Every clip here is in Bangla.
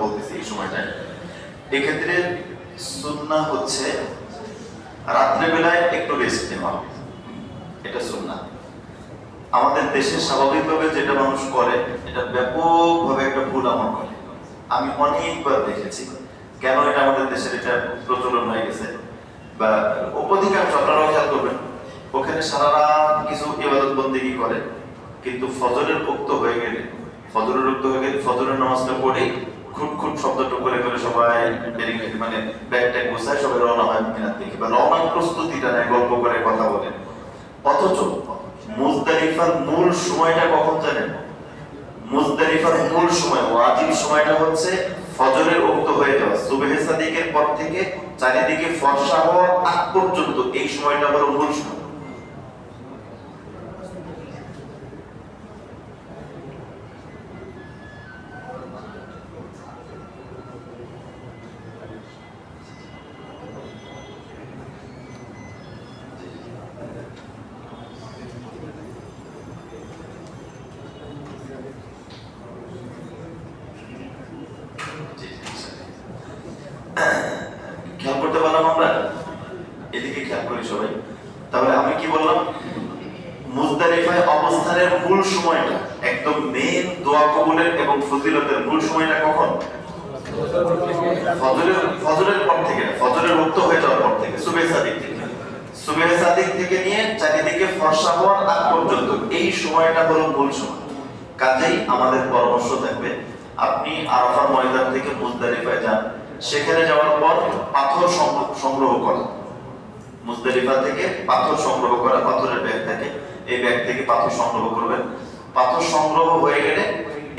বলতেছি এই সময়টায়। এক্ষেত্রে সুন্নাহ হচ্ছে রাত্রেবেলায় একটু রেস্ট নেওয়া, এটা সুন্নাহ। আমাদের দেশে স্বাভাবিকভাবে যেটা মানুষ করে, এটা ব্যাপকভাবে একটা ভুল আমল করে। আমি অনেকবার দেখেছি কেন এটা আমাদের দেশের এটা প্রচলন হয়ে গেছে, বা অধিকাংশ আপনারাও খেয়াল করবেন, ওখানে সারা রাত কিছু ইবাদত বন্দেগী করে, কিন্তু ফজরের উক্ত হয়ে গেলে ফজরের নামাজটা পড়ে খুট খুট শব্দটা করে করে সবাই মানে ব্যাগ ট্যাগ গোছায় সবাই রওনা হয় মিনার দিকে, বা রওনার প্রস্তুতিটা নেয়, গল্প করে কথা বলে। অথচ মুজদালিফার মূল সময়টা কখন জানেন? মুজদালিফার মূল সময়, ওয়াজিব সময়টা হচ্ছে ফজরের উক্ত হয়ে যাওয়া, সুবহে সাদিকের পর থেকে চারিদিকে ফর্সা হওয়ার আগ পর্যন্ত এই সময়টা হলো মূল সময়। খেয়াল করতে পারলাম আমরা, এদিকে খেয়াল করি সবাই। তাহলে আমি কি বললাম, মুজদালিফায় অবস্থানের মূল সময়টা, একদম মেইন দোয়া কবুলের এবং ফজিলতের মূল সময়টা কখন? ফজরের পর থেকে, ফজরের উক্ত হয়ে যাওয়ার পর থেকে, সুবহে সাদিক থেকে, সুবহে সাদিক থেকে নিয়ে চারিদিকে ফর্সা হওয়ার আগ পর্যন্ত এই সময়টা হলো মূল সময়। কাজেই আমাদের পরামর্শ থাকবে, আপনি আরাফার ময়দান থেকে মুজদালিফায় যান, সেখানে যাওয়ার পর পাথর সংগ্রহ করা, মুজদালিফা থেকে পাথর সংগ্রহ করা, পাথরের ব্যাগ থাকে, এই ব্যাগ থেকে পাথর সংগ্রহ করবেন। পাথর সংগ্রহ হয়ে গেলে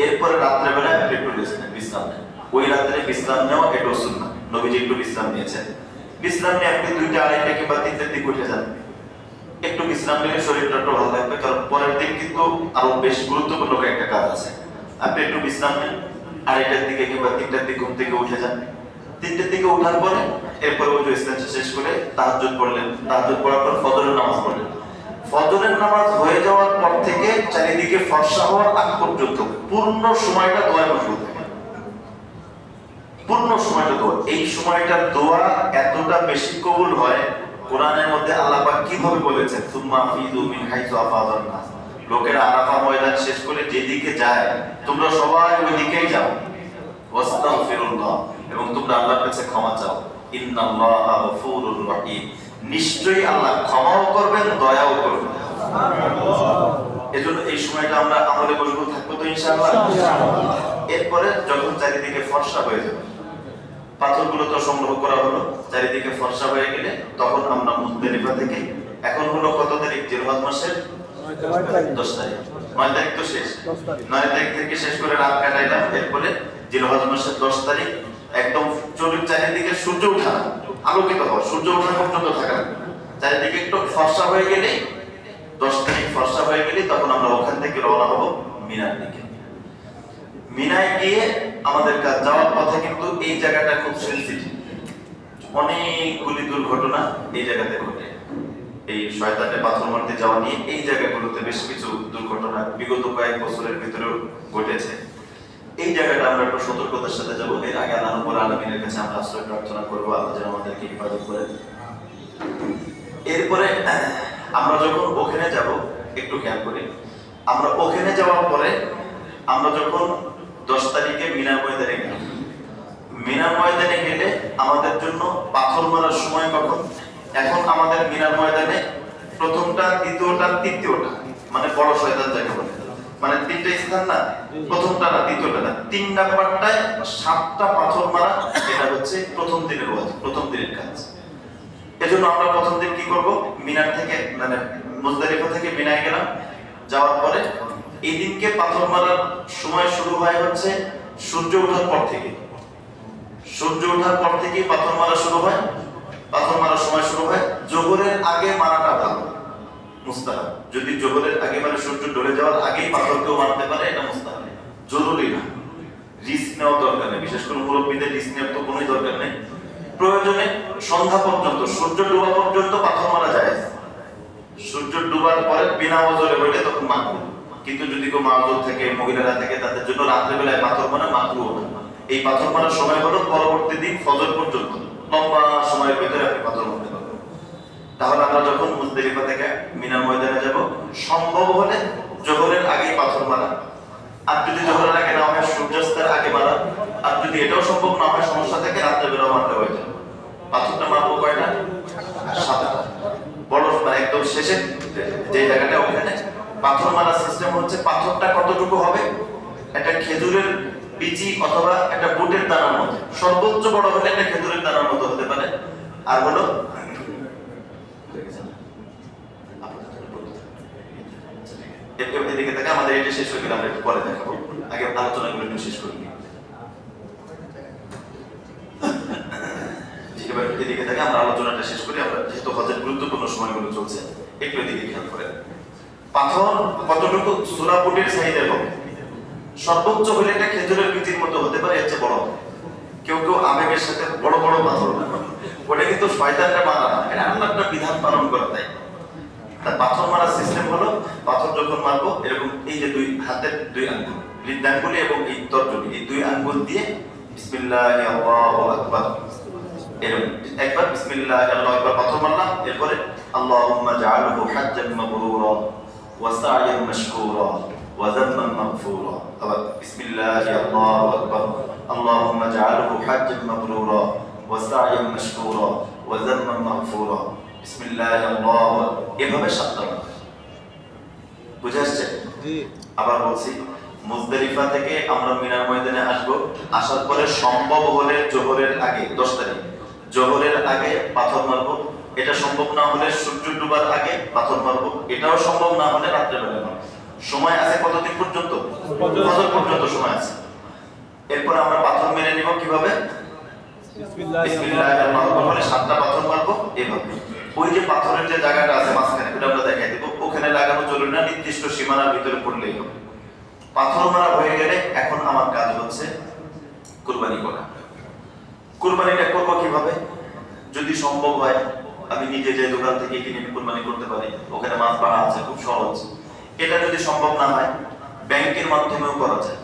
এরপরে রাত্রেবেলা একটু বিশ্রাম নেন। ওই রাত্রে বিশ্রাম নেওয়া এটা সুন্নাহ, নবীজি একটু বিশ্রাম নিয়েছেন। বিশ্রাম নিয়ে আপনি 2টা, 2:30 কিংবা 3টার দিকে উঠে যান। একটু বিশ্রাম নিলে শরীরটা একটু ভালো থাকবে, কারণ পরের দিন কিন্তু আরো বেশ গুরুত্বপূর্ণ একটা কাজ আছে। আপনি একটু বিশ্রাম নেন, 2:30টার দিকে কিংবা 3টার দিকে ঘুম থেকে উঠে যান। 3টার দিকে ওঠার পরে এরপরে ওযু ইস্তেঞ্জা শেষ করে তাহাজ্জুদ পড়লেন, তাহাজ্জুদ পড়ার পর ফজরের নামাজ পড়লেন। ফজরের নামাজ হয়ে যাওয়ার পর থেকে চারিদিকে ফর্সা হওয়ার আগ পর্যন্ত পূর্ণ সময়টা দোয়া মশগুল থাকে, পূর্ণ সময়টা দোয়া। এই সময়টার দোয়া এতটা বেশি কবুল হয়, কোরআনের মধ্যে আল্লাহ পাক কিভাবে বলেছেন, সুম্মা আফিদু মিন হাইসু আফাদান নাস, লোকেরা আরাফা ময়দান শেষ করে যেদিকে যায় তোমরা সবাই ওই দিকেই যাও, ওয়াস্তাগফিরুল্লাহ, এবং তোমরা আল্লাহর কাছে ক্ষমা চাও, ইন্নাল্লাহা গফুরুর রহিম, নিশ্চয়ই আল্লাহ ক্ষমাও করবেন, দয়াও করবেন। এজন্য এই সময়টা আমরা আমলে মশগুল থাকবো তো ইনশাআল্লাহ। এরপরে যখন চারিদিকে ফর্সা হয়ে যাবে, পাথরগুলো তো সংগ্রহ করা হলো, চারিদিকে ফর্সা হয়ে গেলে তখন আমরা মুজদালিফা থেকে, এখন হলো কত তারিখ? জিলহজ মাসের 10 তারিখ, 9 তারিখ তো শেষ, 9 তারিখ থেকে শেষ করে রাত কাটাইলাম। এরপরে জিলহজ মাসের 10 তারিখ একদম চারিদিকে সূর্য ওঠা, আলোকিত হওয়া, সূর্য ওঠা পর্যন্ত থাকা, চারিদিকে একটু ফর্সা হয়ে গেলে, 10 তারিখ ফর্সা হয়ে গেলে তখন আমরা ওখান থেকে রওনা হব মিনার দিকে। মিনায় গিয়ে আমাদের কাজ, যাওয়ার পথে কিন্তু এই জায়গাটা খুব সেনসিটিভ, অনেকগুলি দুর্ঘটনা এই জায়গাতে ঘটে। এই শয়তানে পাথর মারতে যাওয়া নিয়ে এই জায়গাগুলোতে বেশ কিছু দুর্ঘটনা বিগত কয়েক বছরের ভিতরেও ঘটেছে। এই জায়গাটা আমরা একটু সতর্কতার সাথে যাবো। এর আগে আল্লাহ রাব্বুল আলামিনের কাছে আমরা আশ্রয় প্রার্থনা করবো, আল্লাহ যেন আমাদেরকে হেফাজত করেন। এরপরে আমরা যখন ওখানে যাব, একটু খেয়াল করি, আমরা ওখানে যাওয়ার পরে আমরা যখন 10 তারিখে মিনার ময়দানে গেলাম, মিনার ময়দানে গেলে আমাদের জন্য পাথর মারার সময় কখন? এখন আমাদের মিনার ময়দানে প্রথমটা, দ্বিতীয়টা, তৃতীয়টা, মানে বড় শয়তান যাকে বলে, মানে 3টা স্থান না, প্রথমটা না, দ্বিতীয়টা না, 3 নাম্বারটায় 7টা পাথর মারা, এটা হচ্ছে প্রথম দিনের ওয়াজিব, প্রথম দিনের কাজ। এজন্য আমরা প্রথম দিন কি করব? মিনার থেকে, মানে মুজদালিফা থেকে মিনায় গেলাম, যাওয়ার পরে এই দিনকে পাথর মারার সময় শুরু হয় হচ্ছে সূর্য ওঠার পর থেকে। সূর্য ওঠার পর থেকে পাথর মারা শুরু হয়, পাথর মারার সময় শুরু হয়। যোহরের আগে মারাটা ভালো, মুস্তাহাব। যদি যোহরের আগে, মানে সূর্য ডুবে যাওয়ার আগেই পাথর কেউ মারতে পারে, এটা মুস্তাহাব, জরুরি না, রিস্ক নেওয়ার দরকার নেই, বিশেষ করে মুরব্বীদের রিস্ক নেওয়ার তো কোনো দরকার নেই। প্রয়োজনে সন্ধ্যা পর্যন্ত, সূর্য ডোবা পর্যন্ত পাথর মারা যায়। সূর্য ডুবার পরে বিনা ওজরে হইলে তখন মাকরুহ, কিন্তু যদি কেউ মাওজুর থেকে, মহিলারা থেকে, তাদের জন্য রাত্রে বেলায় পাথর মারা মাকরুহ না। এই পাথর মারার সময় হলো পরবর্তী দিন ফজর পর্যন্ত, লম্বা সময়ের ভিতরে আপনি পাথর মারতে পারবেন। তাহলে আমরা যখন মুজদালিফা থেকে মিনার ময়দানে যাব, সম্ভব হলে জোহরের আগেই পাথর মারা, আর যদি জোহরের আগে না হয় সূর্যাস্তের আগে মারা, আর যদি এটাও সম্ভব না হয় সমস্যা থেকে রাত্রে বেরো মারতে হয়ে যায়। পাথরটা মারবো কয়টা? 7টা। বড় মানে একদম শেষে যে জায়গাটা, ওখানে পাথর মারার সিস্টেম হচ্ছে পাথরটা কতটুকু হবে, একটা খেজুরের বিচি অথবা একটা বুটের দানার মতো, সর্বোচ্চ বড় হলে একটা খেজুরের দানার মতো হতে পারে। আর হলো এদিকে থেকে আমাদের এটা শেষ হয়ে গেলে আমরা একটু পরে দেখাবো, আগে আলোচনাগুলো একটু শেষ করি। এবার এদিকে থেকে আমরা আলোচনাটা শেষ করি, আমরা যেহেতু হজের গুরুত্বপূর্ণ সময়গুলো চলছে একটু এদিকে খেয়াল করেন। পাথর কতটুকু সূরা বুটের সাইজের হবে, সর্বোচ্চ হলে একটা খেজুরের বিচির মতো হতে পারে, এর চেয়ে বড়। কেউ কেউ আবেগের সাথে বড় বড় পাথর, ওটা কিন্তু শয়তানটা মারা না, এটা আল্লাহর একটা বিধান পালন করা তাই। তার পাথর মারার সিস্টেম হলো, পাথর যখন মারবো এরকম এই যে দুই হাতের দুই আঙ্গুল, বৃদ্ধাঙ্গুলি এবং এই তর্জনী, এই দুই আঙ্গুল দিয়ে বিসমিল্লাহি আল্লাহু আকবার, এরকম একবার বিসমিল্লাহি আল্লাহু আকবার পাথর মারলাম, এরপরে আল্লাহুম্মা জাআলহু হাজ্জান মাবরুরা ওয়া সা'য়ান মাশকুরা ওয়া যামমান মাগফুরা। আবার বিসমিল্লাহি আল্লাহু আকবার আল্লাহুম্মা জাআলহু হাজ্জান মাবরুরা ওয়া সা'য়ান মাশকুরা ওয়া যামমান মাগফুরা। বিসমিল্লাহি আল্লাহু এভাবে 7টা বুঝে আসছে? আবার বলছি, মুজদালিফা থেকে আমরা মিনার ময়দানে আসবো, আসার পরে সম্ভব হলে জোহরের আগে 10 তারিখ জোহরের আগে পাথর মারবো, এটা সম্ভব না হলে সূর্য ডুবার আগে পাথর মারবো, এটাও সম্ভব না হলে রাত্রে বেলা মারবো। সময় আছে কতদিন পর্যন্ত? ফজর পর্যন্ত সময় আছে। এরপর আমরা পাথর মেরে নিব কিভাবে? বিসমিল্লাহির রহমানির রহিম বলে 7টা পাথর মারবো এভাবে। ওই যে পাথরের যে জায়গাটা আছে মাঝখানে, ওটা আমরা দেখাই দেব, ওখানে লাগানো চলবে না, নির্দিষ্ট সীমানার ভিতরে পড়লেই হবে। পাথর মারা হয়ে গেলে এখন আমার কাজ হচ্ছে কুরবানি করা। কুরবানিটা করব কিভাবে? যদি সম্ভব হয় আমি নিজে যে দোকান থেকে কিনে কুরবানি করতে পারি, ওখানে মাছ পাড়া আছে, খুব সহজ। এটা যদি সম্ভব না হয় ব্যাংকের মাধ্যমেও করা যায়,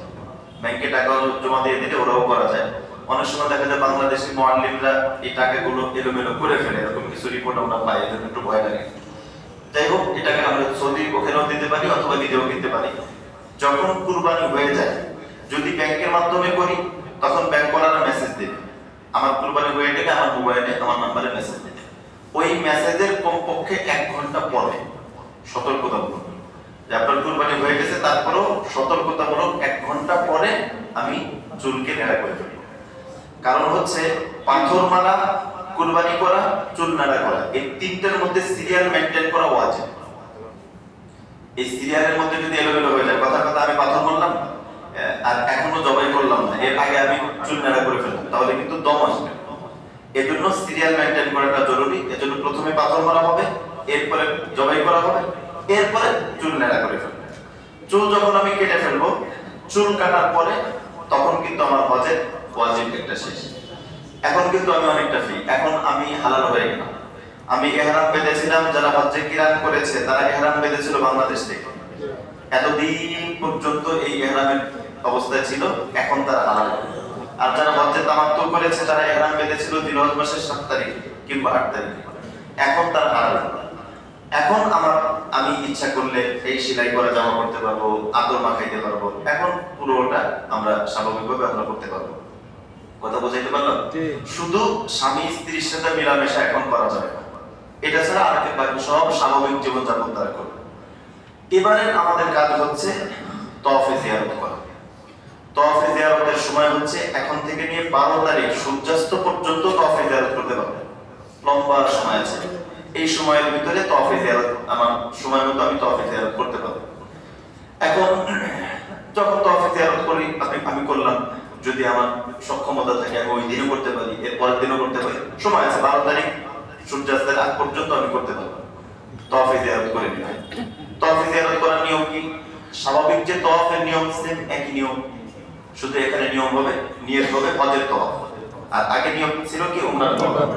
ব্যাংকে টাকা জমা দিয়ে দিলে ওরাও করা যায়। অনেক সময় দেখা যায় বাংলাদেশি মুআল্লিমরা এই টাকাগুলো এলোমেলো করে ফেলে, এরকম কিছু রিপোর্ট আমরা পাই, এজন্য একটু ভয় লাগে। যাই হোক, এটাকে আমরা সৌদি ওখানেও দিতে পারি অথবা নিজেও কিনতে পারি। যখন কুরবানি হয়ে যায়, যদি ব্যাংকের মাধ্যমে করি তখন ব্যাংক ওয়ালারা মেসেজ দেবে, আমার কুরবানি হয়ে গেলে আমার মোবাইলে আমার নম্বরে মেসেজ দেবে। ওই মেসেজের কমপক্ষে 1 ঘন্টা পরে সতর্কতামূলক যে আপনার কুরবানি হয়ে গেছে, তারপরেও সতর্কতামূলক 1 ঘন্টা পরে আমি চুলকে নেড়া করে ফেলি। কারণ হচ্ছে পাথর মারা, কুরবানি করা, চুল নাড়া করা, এই তিনটার মধ্যে সিরিয়াল মেইনটেইন করা ওয়াজিব। এই সিরিয়ালের মধ্যে যদি এলোমেলো হয়ে যায়, কথা আমি পাথর মারলাম আর এখনো জবাই করলাম না, এর আগে আমি চুল নাড়া করে ফেললাম, তাহলে কিন্তু দম আসবে। এজন্য সিরিয়াল মেইনটেইন করাটা জরুরি। এজন্য প্রথমে পাথর মারা হবে, এরপরে জবাই করা হবে, এরপরে চুল নাড়া করে ফেলবো। চুল যখন আমি কেটে ফেলবো, চুল কাটার পরে তখন কিন্তু আমার হজের ওয়াজিব একটা শেষ। এখন কিন্তু আমি অনেকটা ফ্রি, এখন আমি হালাল হয়ে গেলাম। আমি ইহরাম বেঁধেছিলাম, যারা হজ্জে কিরান করেছে তারা ইহরাম বেঁধেছিল বাংলাদেশ থেকে, এতদিন পর্যন্ত এই ইহরামের অবস্থায় ছিল, এখন তারা হালাল। আর যারা হজ্জে তামাত্তু করেছে তারা ইহরাম বেঁধেছিল জিলহজ মাসের 7 তারিখ কিংবা 8 তারিখ, এখন তারা হালাল। এখন আমি ইচ্ছা করলে এই সেলাই করা জামা পরতে পারবো, আদর মাখাইতে পারবো, এখন পুরোটা আমরা স্বাভাবিকভাবে আমরা করতে পারবো। কথা বুঝাইতে পারলাম? শুধু স্বামী স্ত্রীর সাথে মেলামেশা এখন করা যাবে না, এটা ছাড়া আর বাকি সব স্বাভাবিক জীবনযাপন তারা করবে। এবারে আমাদের কাজ হচ্ছে তওয়াফে জিয়ারত করা। তওয়াফে জিয়ারতের সময় হচ্ছে এখন থেকে নিয়ে 12 তারিখ সূর্যাস্ত পর্যন্ত তওয়াফে জিয়ারত করতে পারবে, লম্বা সময় আছে। এই সময়ের ভিতরে তওয়াফে জিয়ারত আমার সময় মতো আমি তওয়াফে জিয়ারত করতে পারবো। এখন যখন তওয়াফে জিয়ারত করি আমি করলাম, যদি আমার সক্ষমতা থাকে আমি ওই দিনও করতে পারি, এর পরের দিনও করতে পারি, সময় আছে। 12 তারিখ সূর্যাস্তের আগ পর্যন্ত আমি করতে পারবো। তওয়াফে জিয়ারত করে নিলাম। তওয়াফে জিয়ারত করার নিয়ম কি? স্বাভাবিক যে তওয়াফের নিয়ম সেম একই নিয়ম, শুধু এখানে নিয়ম হবে নিয়ত হবে হজের তওয়াফ, আর আগে নিয়ম ছিল কি উমরার তওয়াফ।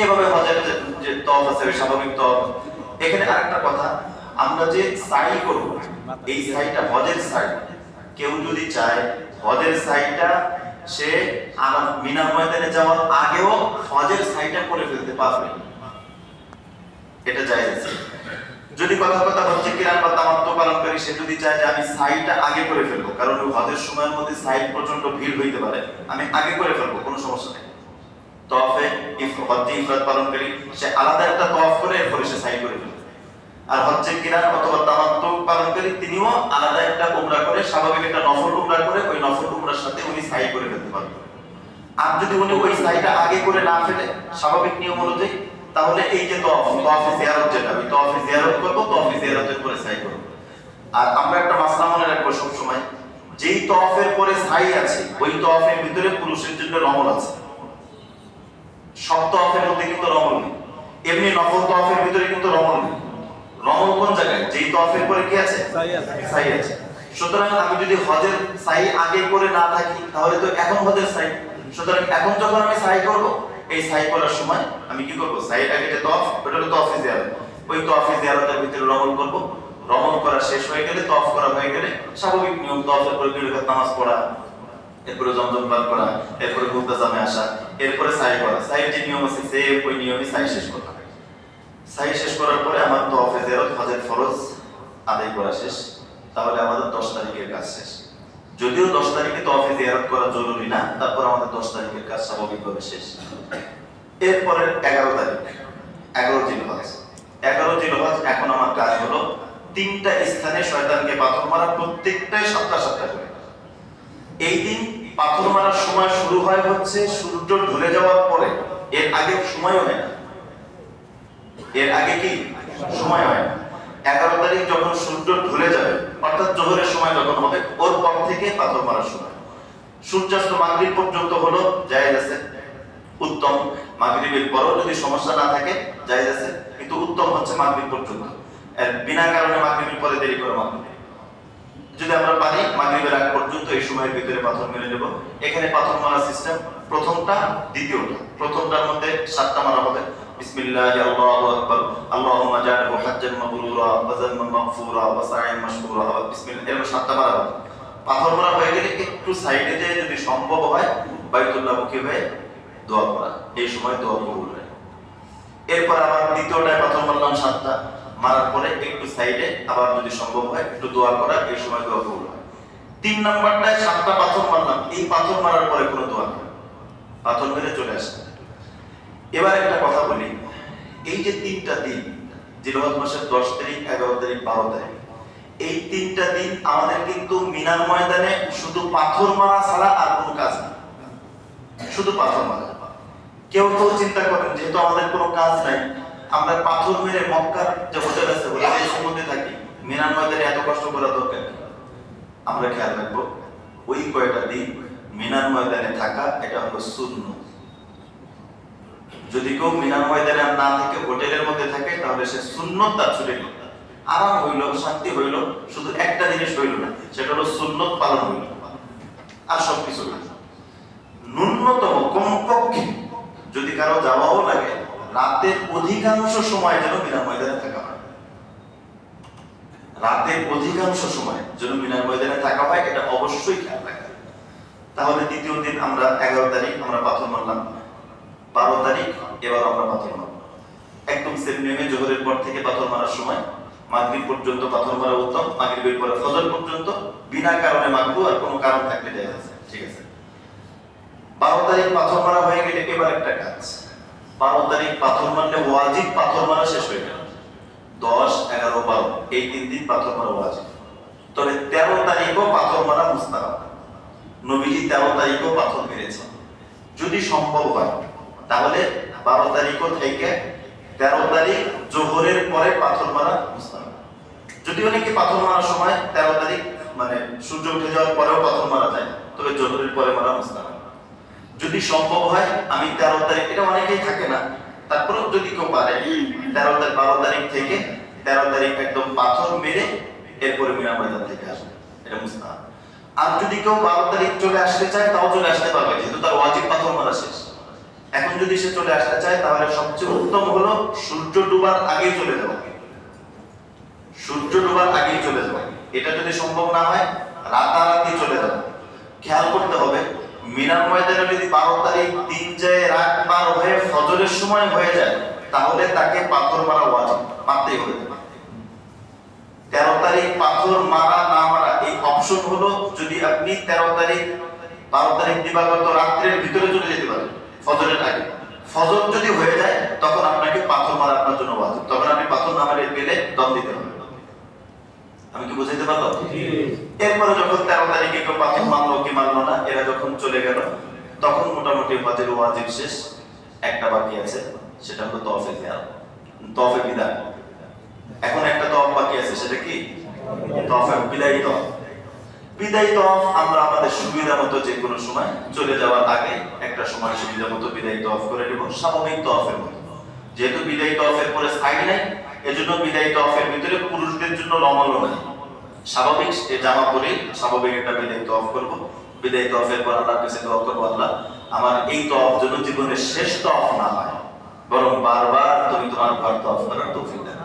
এভাবে হজের যে তওয়াফ আছে স্বাভাবিক তওয়াফ। এখানে আরেকটা কথা, আমরা যে সাই করব এই সাইটা হজের সাই, কেউ যদি চায় হজের সাইটা সে মিনার ময়দানে যাওয়ার আগেও হজের সাইটা করে ফেলতে পারবে, এটা জায়েজ আছে। যদি কথা হচ্ছে কিরান বা তামাত্তু পালনকারী সে যদি চায় যে আমি সাইটা আগে করে ফেলবো, কারণ হজের সময়ের মধ্যে সাইড প্রচন্ড ভিড় হইতে পারে, আমি আগে করে ফেলবো, কোনো সমস্যা নেই। তওয়াফে হজ্জে ইফরাদ পালনকারী সে আলাদা একটা তওয়াফ করে এরপরে সে সাই করে ফেলবে। আর হজ্জে কিরান অথবা তামাত্তু পালনকারী তিনিও আলাদা একটা উমরা করে, স্বাভাবিক একটা নফল উমরা করে, ওই নফল উমরার সাথে উনি সাই করে ফেলতে পারবেন। আর যদি উনি ওই সাইটা আগে করে না ফেলে স্বাভাবিক নিয়ম অনুযায়ী, তাহলে এই যে তওয়াফে জিয়ারত, যেটা আমি তওয়াফে জিয়ারত করব, তওয়াফে জিয়ারতের পরে সাই করব। আর আমরা একটা মাসলা মনে রাখবো সব সময়, যেই তওয়াফের পরে সাই আছে ওই তওয়াফের ভিতরে পুরুষের জন্য রমল আছে। সব তওয়াফের মধ্যে কিন্তু রমল নেই, এমনি নফল তওয়াফের ভিতরে কিন্তু রমল নেই। রমল কোন জায়গায়? যেই তওয়াফের পরে কি আছে? সাই আছে। সুতরাং আমি যদি হজের সাই আগে করে না থাকি তাহলে তো এখন হজের সাই। সুতরাং এখন যখন আমি সাই করব, এই সাই করার সময় আমি কি করব? সাইয়ের আগে যে তওয়াফ, ওটা হলো তওয়াফে জিয়ারত, ওই তওয়াফে জিয়ারতের ভিতরে রমল করব। রমল করা শেষ হয়ে গেলে, তওয়াফ করা হয়ে গেলে স্বাভাবিক নিয়ম তওয়াফের পরে 2 রাকাত নামাজ পড়া, এরপরে জমজম পান করা, এরপরে মুলতাজামে আসা, এরপরে সাই করা। সাইয়ের যে নিয়ম আছে সেম ওই নিয়মে সাই শেষ করা। সাই শেষ করার পরে আমার তওয়াফে জিয়ারত, হজের ফরজ আদায় করা শেষ। তাহলে আমাদের 10 তারিখের কাজ শেষ। যদিও 10 তারিখে তওয়াফে জিয়ারত করা জরুরি না, তারপর আমাদের 10 তারিখের কাজ স্বাভাবিকভাবে শেষ। এরপরে 11 তারিখ, 11 জিলহজ। 11 জিলহজ এখন আমার কাজ হলো 3টা স্থানে শয়তানকে পাথর মারা, প্রত্যেকটাই 7টা 7টা করে। এই দিন পাথর মারার সময় শুরু হয় হচ্ছে সূর্য ঢলে যাওয়ার পরে, এর আগে সময় হয় না। এর আগে কি সময় হয় না? 11 তারিখ যখন সূর্য ঢলে যাবে, অর্থাৎ জোহরের সময় যখন হবে, ওর পর থেকে পাথর মারার সময়। সূর্যাস্ত মাগরিব পর্যন্ত হলো জায়েজ আছে, উত্তম। মাগরিবের পরও যদি সমস্যা না থাকে জায়েজ আছে, কিন্তু উত্তম হচ্ছে মাগরিব পর্যন্ত। এর বিনা কারণে মাগরিবের পরে দেরি করে মাগরিব যদি আমরা পারি মাগরিবের আগ পর্যন্ত এই সময়ের ভিতরে পাথর মেরে নেব। এখানে পাথর মারার সিস্টেম প্রথমটা দ্বিতীয়টা। প্রথমটার মধ্যে 7টা মারা হবে। বিসমিল্লাহি আল্লাহু আকবার, আল্লাহুম্মা জাআলহু হাজ্জান মাবরুরা ওয়া যামমান মাগফুরা ওয়া সাইয়্যান মাশকুরা। বিসমিল্লাহ, এরকম 7টা মারা হবে। পাথর মারা হয়ে গেলে একটু সাইডে যেয়ে যদি সম্ভব হয় বাইতুল্লাহ মুখী হয়ে দোয়া করা, এই সময় দোয়া কবুল হয়। এরপর আবার দ্বিতীয়টায় পাথর মারলাম 7টা, মারার পরে একটু সাইডে আবার যদি সম্ভব হয় একটু দোয়া করা, এই সময় দোয়া কবুল হয়। 3 নাম্বারটায় 7টা পাথর মারলাম, এই পাথর মারার পরে কোনো দোয়া নেই, পাথর মেরে চলে আসে। এবার একটা কথা বলি, এই যে 3টা দিন, জিলহজ মাসের 10 তারিখ, 11 তারিখ, 12 তারিখ, এই 3টা দিন আমাদের কিন্তু মিনার ময়দানে শুধু পাথর মারা ছাড়া আর কোনো কাজ নেই, শুধু পাথর মারা। কেউ চিন্তা করেন যেহেতু আমাদের কোনো কাজ নাই, আমরা পাথর মেরে মক্কার যে হোটেল আছে হোটেলের মধ্যে থাকি, মিনার ময়দানে এত কষ্ট করা দরকার। আমরা খেয়াল রাখবো ওই কয়টা দিন মিনার ময়দানে থাকা, এটা হলো সুন্নাত। যদি কেউ মিনার ময়দানে না থেকে হোটেলের মধ্যে থাকে তাহলে সে সুন্নাত তার ছুটে গেল, আরাম হইল, শান্তি হইল, শুধু একটা জিনিস হইল না, সেটা হলো সুন্নাত পালন হইল, আর সবকিছু না। ন্যূনতম কমপক্ষে যদি কারো যাওয়াও লাগে, রাতের অধিকাংশ সময় যেন মিনার ময়দানে থাকা হয়। রাতের অধিকাংশ সময় যেন মিনার ময়দানে থাকা হয়, এটা অবশ্যই খেয়াল রাখতে। তাহলে দ্বিতীয় দিন আমরা 11 তারিখ আমরা পাথর মারলাম, 12 তারিখ এবার আমরা পাথর মারব। একদম সেম নিয়মে জোহরের পর থেকে পাথর মারার সময় মাগরিব পর্যন্ত পাথর মারা উত্তম, মাগরিবের পরে ফজর পর্যন্ত বিনা কারণে মাগরু, আর কোনো কারণ থাকলে জায়েজ আছে, ঠিক আছে। 12 তারিখ পাথর মারা হয়ে গেলে এবার একটা কাজ, 12 তারিখ পাথর মারলে ওয়াজিব পাথর মারা শেষ হয়ে গেল। 10, 11, 12 এই 3 দিন পাথর মারা ওয়াজিব। তবে 13 তারিখও পাথর মারা মুস্তাহাব। নবীজি 13 তারিখও পাথর মেরেছেন। যদি সম্ভব হয় তাহলে 12 তারিখও থেকে 13 তারিখ জোহরের পরে পাথর মারা মুস্তাহাব। যদি অনেকে পাথর মারার সময় 13 তারিখ মানে সূর্য উঠে যাওয়ার পরেও পাথর মারা যায়, তবে জোহরের পরে মারা মুস্তাহাব। যদি সম্ভব হয় আমি 13 তারিখ, এটা অনেকেই থাকে না, তারপরেও যদি কেউ পারে 12 তারিখ থেকে 13 তারিখ একদম পাথর মেরে এরপরে মিনা ময়দান থেকে আসবে, এটা মুস্তাহাব। আর যদি কেউ 12 তারিখ চলে আসতে চায় তাও চলে আসতে পারবে, যেহেতু তার ওয়াজিব পাথর মারা শেষ। এখন যদি সে চলে আসতে চায় তাহলে সবচেয়ে উত্তম হলো সূর্য ডুবার আগেই চলে যাওয়া, সূর্য ডুবার আগেই চলে যাওয়া। এটা যদি সম্ভব না হয় রাতারাতি চলে যাবে। খেয়াল করতে হবে মিনার ময়দানে যদি 12 তারিখ দিন যায় রাত পার হয়ে ফজরের সময় হয়ে যায়, তাহলে তাকে পাথর মারা ওয়াজিব, মারতেই হবে। 13 তারিখ পাথর মারা না মারা এই অপশন হলো যদি আপনি 13 তারিখ 12 তারিখ দিবাগত রাত্রের ভিতরে চলে যেতে পারেন ফজরের আগে। ফজর যদি হয়ে যায় তখন আপনাকে পাথর মারা আপনার জন্য ওয়াজিব, তখন আপনি পাথর না মারে পেলে দম দিতে হবে। আমি কি বুঝাইতে পারলাম? এরপরে যখন 13 তারিখে কেউ পাথর মানলো কি মানলো না, এরা যখন চলে গেল তখন মোটামুটি হজের ওয়াজিব শেষ। একটা বাকি আছে, সেটা হলো তওয়াফে জিয়ারত, তওয়াফে বিদা। এখন একটা তওয়াফ বাকি আছে, সেটা কি? তওয়াফে বিদায়ী তওয়াফ। বিদায়ী তওয়াফ আমরা আমাদের সুবিধা মতো যে কোনো সময় চলে যাওয়ার আগে একটা সময় সুবিধা মতো বিদায়ী তওয়াফ করে নেব, স্বাভাবিক তওয়াফের মতো। যেহেতু বিদায়ী তওয়াফের পরে সাই নাই, এজন্য বিদায়ী তওয়াফের ভিতরে পুরুষদের জন্য রমল নাই, স্বাভাবিক জামা পরে স্বাভাবিক একটা বিদায়ী তওয়াফ করব। বিদায়ী তওয়াফের পর আল্লাহর কাছে দোয়া করব, আল্লাহ আমার এই তওয়াফ যেন জীবনের শেষ তওয়াফ না হয়, বরং বারবার তুমি তোমার ঘর তওয়াফ করার তৌফিক দাও।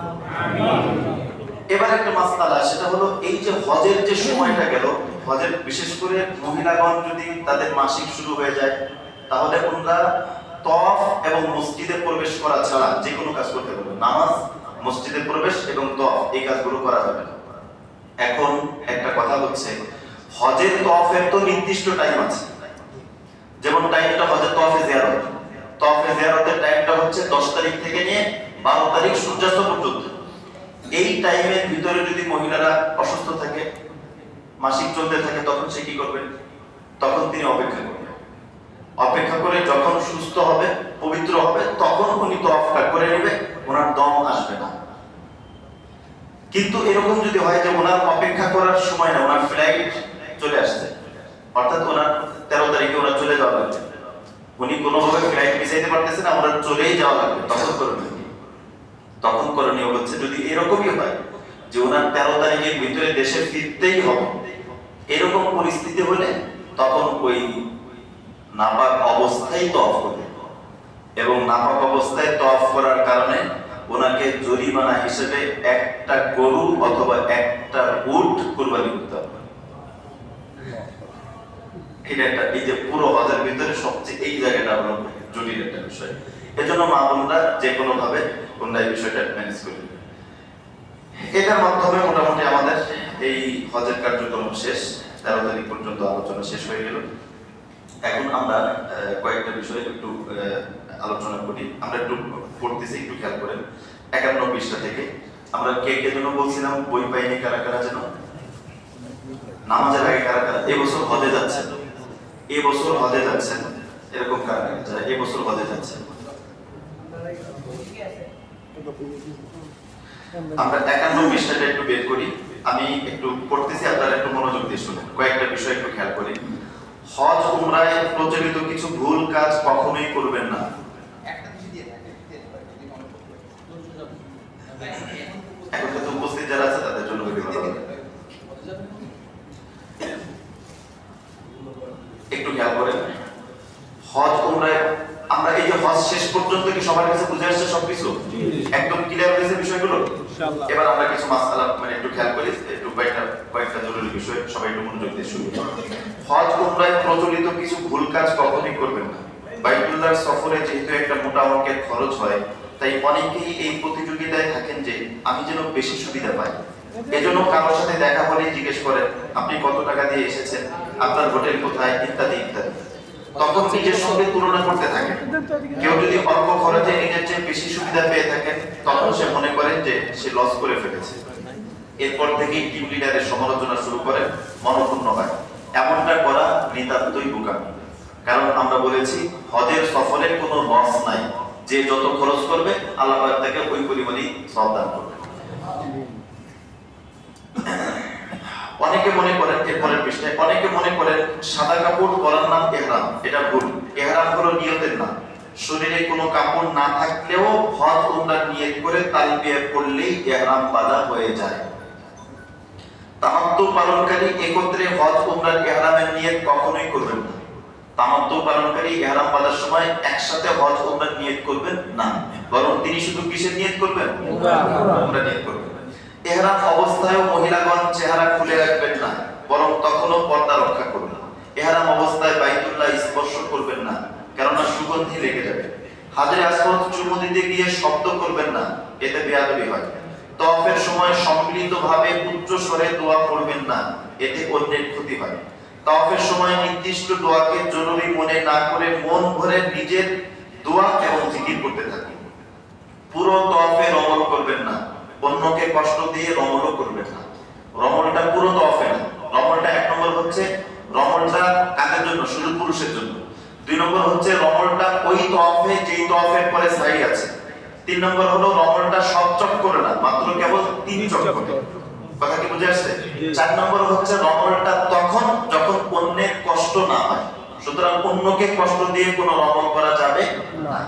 আমিন। এবার একটা মাসআলা, সেটা হলো এই যে হজের যে সময়টা গেল, হজের বিশেষ করে মহিলাগণ যদি তাদের মাসিক শুরু হয়ে যায়, তাহলে ওনারা তওয়াফ এবং মসজিদে প্রবেশ করা ছাড়া যে কোনো কাজ করতে পারবে। নামাজ, মসজিদে প্রবেশ এবং তওয়াফ এই কাজগুলো করা যাবে না। এখন একটা কথা হচ্ছে, হজের তওয়াফের তো নির্দিষ্ট টাইম আছে। যেমন টাইমটা হজের তওয়াফে জিয়ারত, তওয়াফে জিয়ারতের টাইমটা হচ্ছে 10 তারিখ থেকে নিয়ে 12 তারিখ সূর্যাস্ত পর্যন্ত। এই টাইমের ভিতরে যদি মহিলারা অসুস্থ থাকে, মাসিক চলতে থাকে, তখন সে কি করবে? তখন তিনি অপেক্ষা করবেন। অপেক্ষা করে যখন সুস্থ হবে, পবিত্র হবে, তখন উনি তওয়াফটা করে নেবে, ওনার দম আসবে না। কিন্তু এরকম যদি হয় যে ওনার অপেক্ষা করার সময় না, ওনার ফ্লাইট চলে আসছে, অর্থাৎ ওনার 13 তারিখে ওনার চলে যাওয়া লাগবে, উনি কোনোভাবে ফ্লাইট মিসাইতে পারতেছে না, ওনার চলেই যাওয়া লাগবে, তখন করবেন। তখন করণীয় হচ্ছে, যদি এরকমই হয় যে ওনার 13 তারিখের ভিতরে দেশে ফিরতেই হবে, এরকম পরিস্থিতি হলে তখন ওই নাপাক অবস্থায় তওয়াফ করবে, এবং নাপাক অবস্থায় তওয়াফ করার কারণে ওনাকে জরিমানা হিসেবে একটা গরু অথবা একটা উট কুরবানি করতে হবে। এটা একটা, এই যে পুরো হজের ভিতরে সবচেয়ে এই জায়গাটা হলো জটিল একটা বিষয়। এজন্য মা বোনরা যে কোনো ভাবে তোমরা এই বিষয়টা ম্যানেজ করে নেবে। এটার মাধ্যমে মোটামুটি আমাদের এই হজের কার্যক্রম শেষ, 13 তারিখ পর্যন্ত আলোচনা শেষ হয়ে গেল। এখন আমরা কয়েকটা বিষয় একটু আলোচনা করি। আমরা একটু পড়তেছি, একটু খেয়াল করেন। 51 পৃষ্ঠা থেকে আমরা কে কে যেন বলছিলাম বই পাইনি, কারা কারা যেন নামাজের আগে কারা কারা এবছর হজে যাচ্ছেন, এবছর হজে যাচ্ছেন, এরকম কারা কারা যারা এবছর হজে যাচ্ছেন? আমরা 51 পৃষ্ঠাটা একটু বের করি, আমি একটু পড়তেছি, আপনারা একটু মনোযোগ দিয়ে শুনুন। কয়েকটা বিষয় একটু খেয়াল করি। হজ উমরায় প্রচলিত কিছু ভুল কাজ কখনোই করবেন না। এখন তো উপস্থিত যারা আছে তাদের জন্য একটু খেয়াল করেন। হজ উমরায় আমরা এই যে হজ শেষ পর্যন্ত কি সবার কাছে বুঝে আসছে সবকিছু? একদম ক্লিয়ার হয়েছে বিষয়গুলো? ইনশাআল্লাহ। এবার আমরা কিছু মাসআলা মানে একটু খেয়াল করি, একটু কয়েকটা জরুরি বিষয়, সবাই একটু মনোযোগ দিয়ে শুনুন। হজ উমরায় প্রচলিত কিছু ভুল কাজ কখনোই করবেন না। বাইতুল্লাহর সফরে যেহেতু একটা মোটা অঙ্কের খরচ হয়, তাই অনেকেই এই প্রতিযোগিতায় থাকেন যে আমি যেন বেশি সুবিধা পাই। এজন্য কারোর সাথে দেখা হলেই জিজ্ঞেস করেন আপনি কত টাকা দিয়ে এসেছেন, আপনার হোটেল কোথায়, ইত্যাদি ইত্যাদি। তখন নিজের সঙ্গে তুলনা করতে থাকেন। কেউ যদি অল্প খরচে নিজের চেয়ে বেশি সুবিধা পেয়ে থাকেন, তখন সে মনে করেন যে সে লস করে ফেলেছে। এরপর থেকেই টিম লিডারের সমালোচনা শুরু করে, মনক্ষুণ্ণ হয়। এমনটা করা নিতান্তই বোকামি। কারণ আমরা বলেছি হজের সফরে কোনো লস নাই, যে যত খরচ করবে আল্লাহ পাক তাকে ওই পরিমাণই সওয়াব দান করবে। অনেকে মনে করেন, এরপরের পৃষ্ঠায় অনেকে মনে করেন সাদা কাপড় পরার নাম ইহরাম। এটা ভুল। ইহরাম হলো নিয়তের নাম। শরীরে কোনো কাপড় না থাকলেও হজ উমরার নিয়ত করে তালবিয়া পড়লেই ইহরাম বাঁধা হয়ে যায়। তামাত্তু পালনকারী একত্রে হজ উমরার ইহরামের নিয়ত কখনোই করবেন না। তামাত্তু পালনকারী ইহরাম বাঁধার সময় একসাথে হজ উমরার নিয়ত করবেন না, বরং তিনি শুধু কিসের নিয়ত করবেন? উমরা নিয়ত করবেন। ইহরাম অবস্থায়ও মহিলাগণ চেহারা খুলে রাখবেন না, বরং তখনও পর্দা রক্ষা করবেন। ইহরাম অবস্থায় বাইতুল্লাহ স্পর্শ করবেন না, কেননা সুগন্ধি লেগে যাবে। হাজরে আসওয়াদ চুমু দিতে গিয়ে শব্দ করবেন না, এতে বেয়াদবি হয়। তওয়াফের সময় সম্মিলিতভাবে উচ্চ স্বরে দোয়া করবেন না, এতে অন্যের ক্ষতি হয়। তওয়াফের সময় নির্দিষ্ট দোয়াকে জরুরি মনে না করে মন ভরে নিজের দোয়া এবং জিকির করতে থাকুন। পুরো তওয়াফে রমল করবেন না, অন্যকে কষ্ট দিয়ে রমলও করবেন না। রমলটা পুরো তওয়াফে না। রমলটা এক নম্বর হচ্ছে রমলটা কাদের জন্য? শুধু পুরুষের জন্য। দুই নম্বর হচ্ছে রমলটা ওই তওয়াফে যেই তওয়াফের পরে সাই আছে। তিন নম্বর হলো রমলটা সব চক্করে না, মাত্র কেবল 3 চক্করে। কথা কি বুঝে আসছে? চার নম্বর হচ্ছে রমলটা তখন যখন অন্যের কষ্ট না হয়। সুতরাং অন্যকে কষ্ট দিয়ে কোনো রমল করা যাবে না।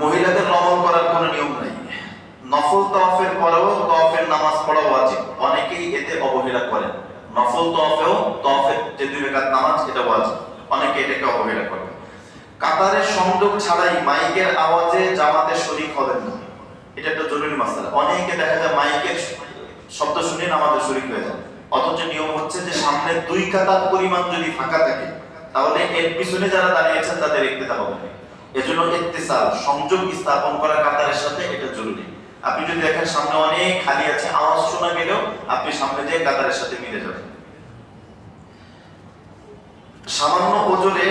মহিলাদের রমল করার কোনো নিয়ম নাই। নফল তওয়াফের পরেও তওয়াফের নামাজ পড়া ওয়াজিব, অনেকেই এতে অবহেলা করেন। নফল তওয়াফেও তওয়াফের যে 2 রাকাত নামাজ এটা ওয়াজিব, অনেকে এটাকে অবহেলা করে। কাতারের সংযোগ ছাড়াই মাইকের আওয়াজে জামাতে শরীক হবেন না, এটা একটা জরুরি মাসআলা। অনেকে দেখা যায় মাইকের শব্দ শুনে নামাজে শরীক হয়ে যায়, অথচ নিয়ম হচ্ছে যে সামনে 2 কাতার পরিমাণ যদি ফাঁকা থাকে তাহলে এর পিছনে যারা দাঁড়িয়েছেন তাদের ইক্তেদা হবে। এজন্য ইত্তিসাল সংযোগ স্থাপন করা কাতারের সাথে এটা জরুরি। আপনি যদি দেখেন সামনে অনেক খালি আছে, আওয়াজ শোনা গেলেও আপনি সামনে যেয়ে কাতারের সাথে মিলে যাবেন। সামান্য ওজনে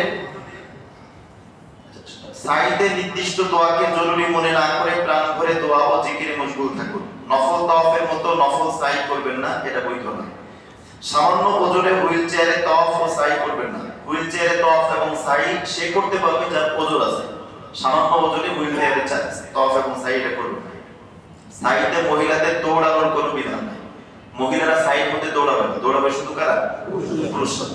সাইদে নির্দিষ্ট দোয়াকে জরুরি মনে না করে প্রাণ ভরে দোয়া ও জিকিরে মশগুল থাকুন। নফল তাওয়াফের মতো নফল সাই করবেন না, এটা বৈধ নয়। সামান্য ওজনে হুইল চেয়ারে তাওয়াফ ও সাই করবেন না। হুইল চেয়ারে তাওয়াফ এবং সাই সে করতে পারবে যার ওজন আছে। সামান্য ওজনে হুইল চেয়ারে তাওয়াফ এবং সাই এটা করবেন না। সাইতে মহিলাদের দৌড়ানোর কোনো বিধান নাই। মহিলারা সাইড মধ্যে দৌড়াবে না, দৌড়াবে শুধু কারা? পুরুষরা।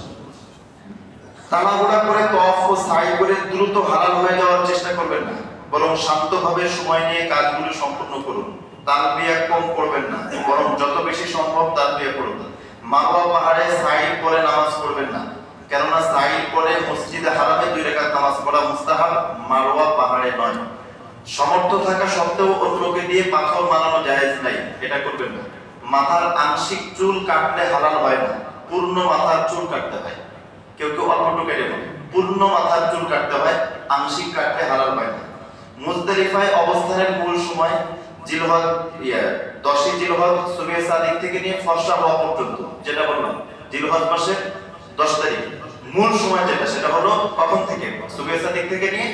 তাড়াহুড়া করে তওয়াফ ও সাই করে দ্রুত হালাল হয়ে যাওয়ার চেষ্টা করবেন না, বরং শান্তভাবে সময় নিয়ে কাজগুলো সম্পূর্ণ করুন। তালবিয়া কম করবেন না, বরং যত বেশি সম্ভব তালবিয়া করুন। মারওয়া পাহাড়ে সাই পরে নামাজ পড়বেন না, কেননা সাই পরে মসজিদে হারামে 2 রাকাত নামাজ পড়া মুস্তাহাব, মারওয়া পাহাড়ে নয়। সমর্থ থাকা সত্ত্বেও অন্যকে দিয়ে পাথর মারানো জায়েজ নাই, এটা করবেন না। মাথার আংশিক চুল কাটলে হালাল হয় না, পূর্ণ মাথার চুল কাটতে হয়। কেউ কেউ অল্পটুকু কেটে বলে, পূর্ণ মাথার চুল কাটতে হয়, আংশিক কাটলে হালাল হয় না। মুজদালিফায় অবস্থানের মূল সময় জিলহজ 10 জিলহজ সুবহে সাদিক থেকে নিয়ে ফর্সা হওয়া পর্যন্ত, যেটা বললাম জিলহজ মাসের 10 তারিখ মূল সময় যেটা, সেটা হলো কখন থেকে? সুবহে সাদিক থেকে নিয়ে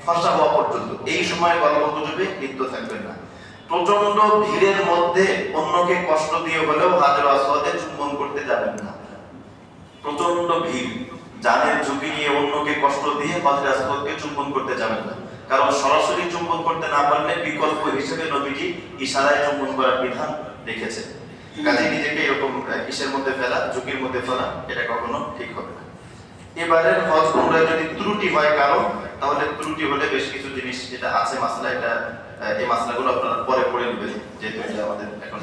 ফর্সা হওয়া পর্যন্ত। এই সময় গল্পগুজবে লিপ্ত থাকবেন না। প্রচন্ড ভিড়ের মধ্যে অন্যকে কষ্ট দিয়ে হলেও হাজর আসওয়াদে চুম্বন করতে যাবেন না। প্রচন্ড ভিড়, জানের ঝুঁকি নিয়ে অন্যকে কষ্ট দিয়ে হাজর আসওয়াদকে চুম্বন করতে যাবেন না, কারণ সরাসরি চুম্বন করতে না পারলে বিকল্প হিসেবে নবীজি ইশারায় চুম্বন করার বিধান রেখেছেন। কাজে নিজেকে এরকম কিসের মধ্যে ফেলা, ঝুঁকির মধ্যে ফেলা, এটা কখনো ঠিক হবে না। এবারের হজ উমরায় যদি ত্রুটি হয় কারো, তাহলে ত্রুটি হলে বেশ কিছু জিনিস এটা আছে মাসলা, এটা এই মাসলাগুলো আপনারা পরে পড়ে নেবেন, যেহেতু এটা আমাদের এখন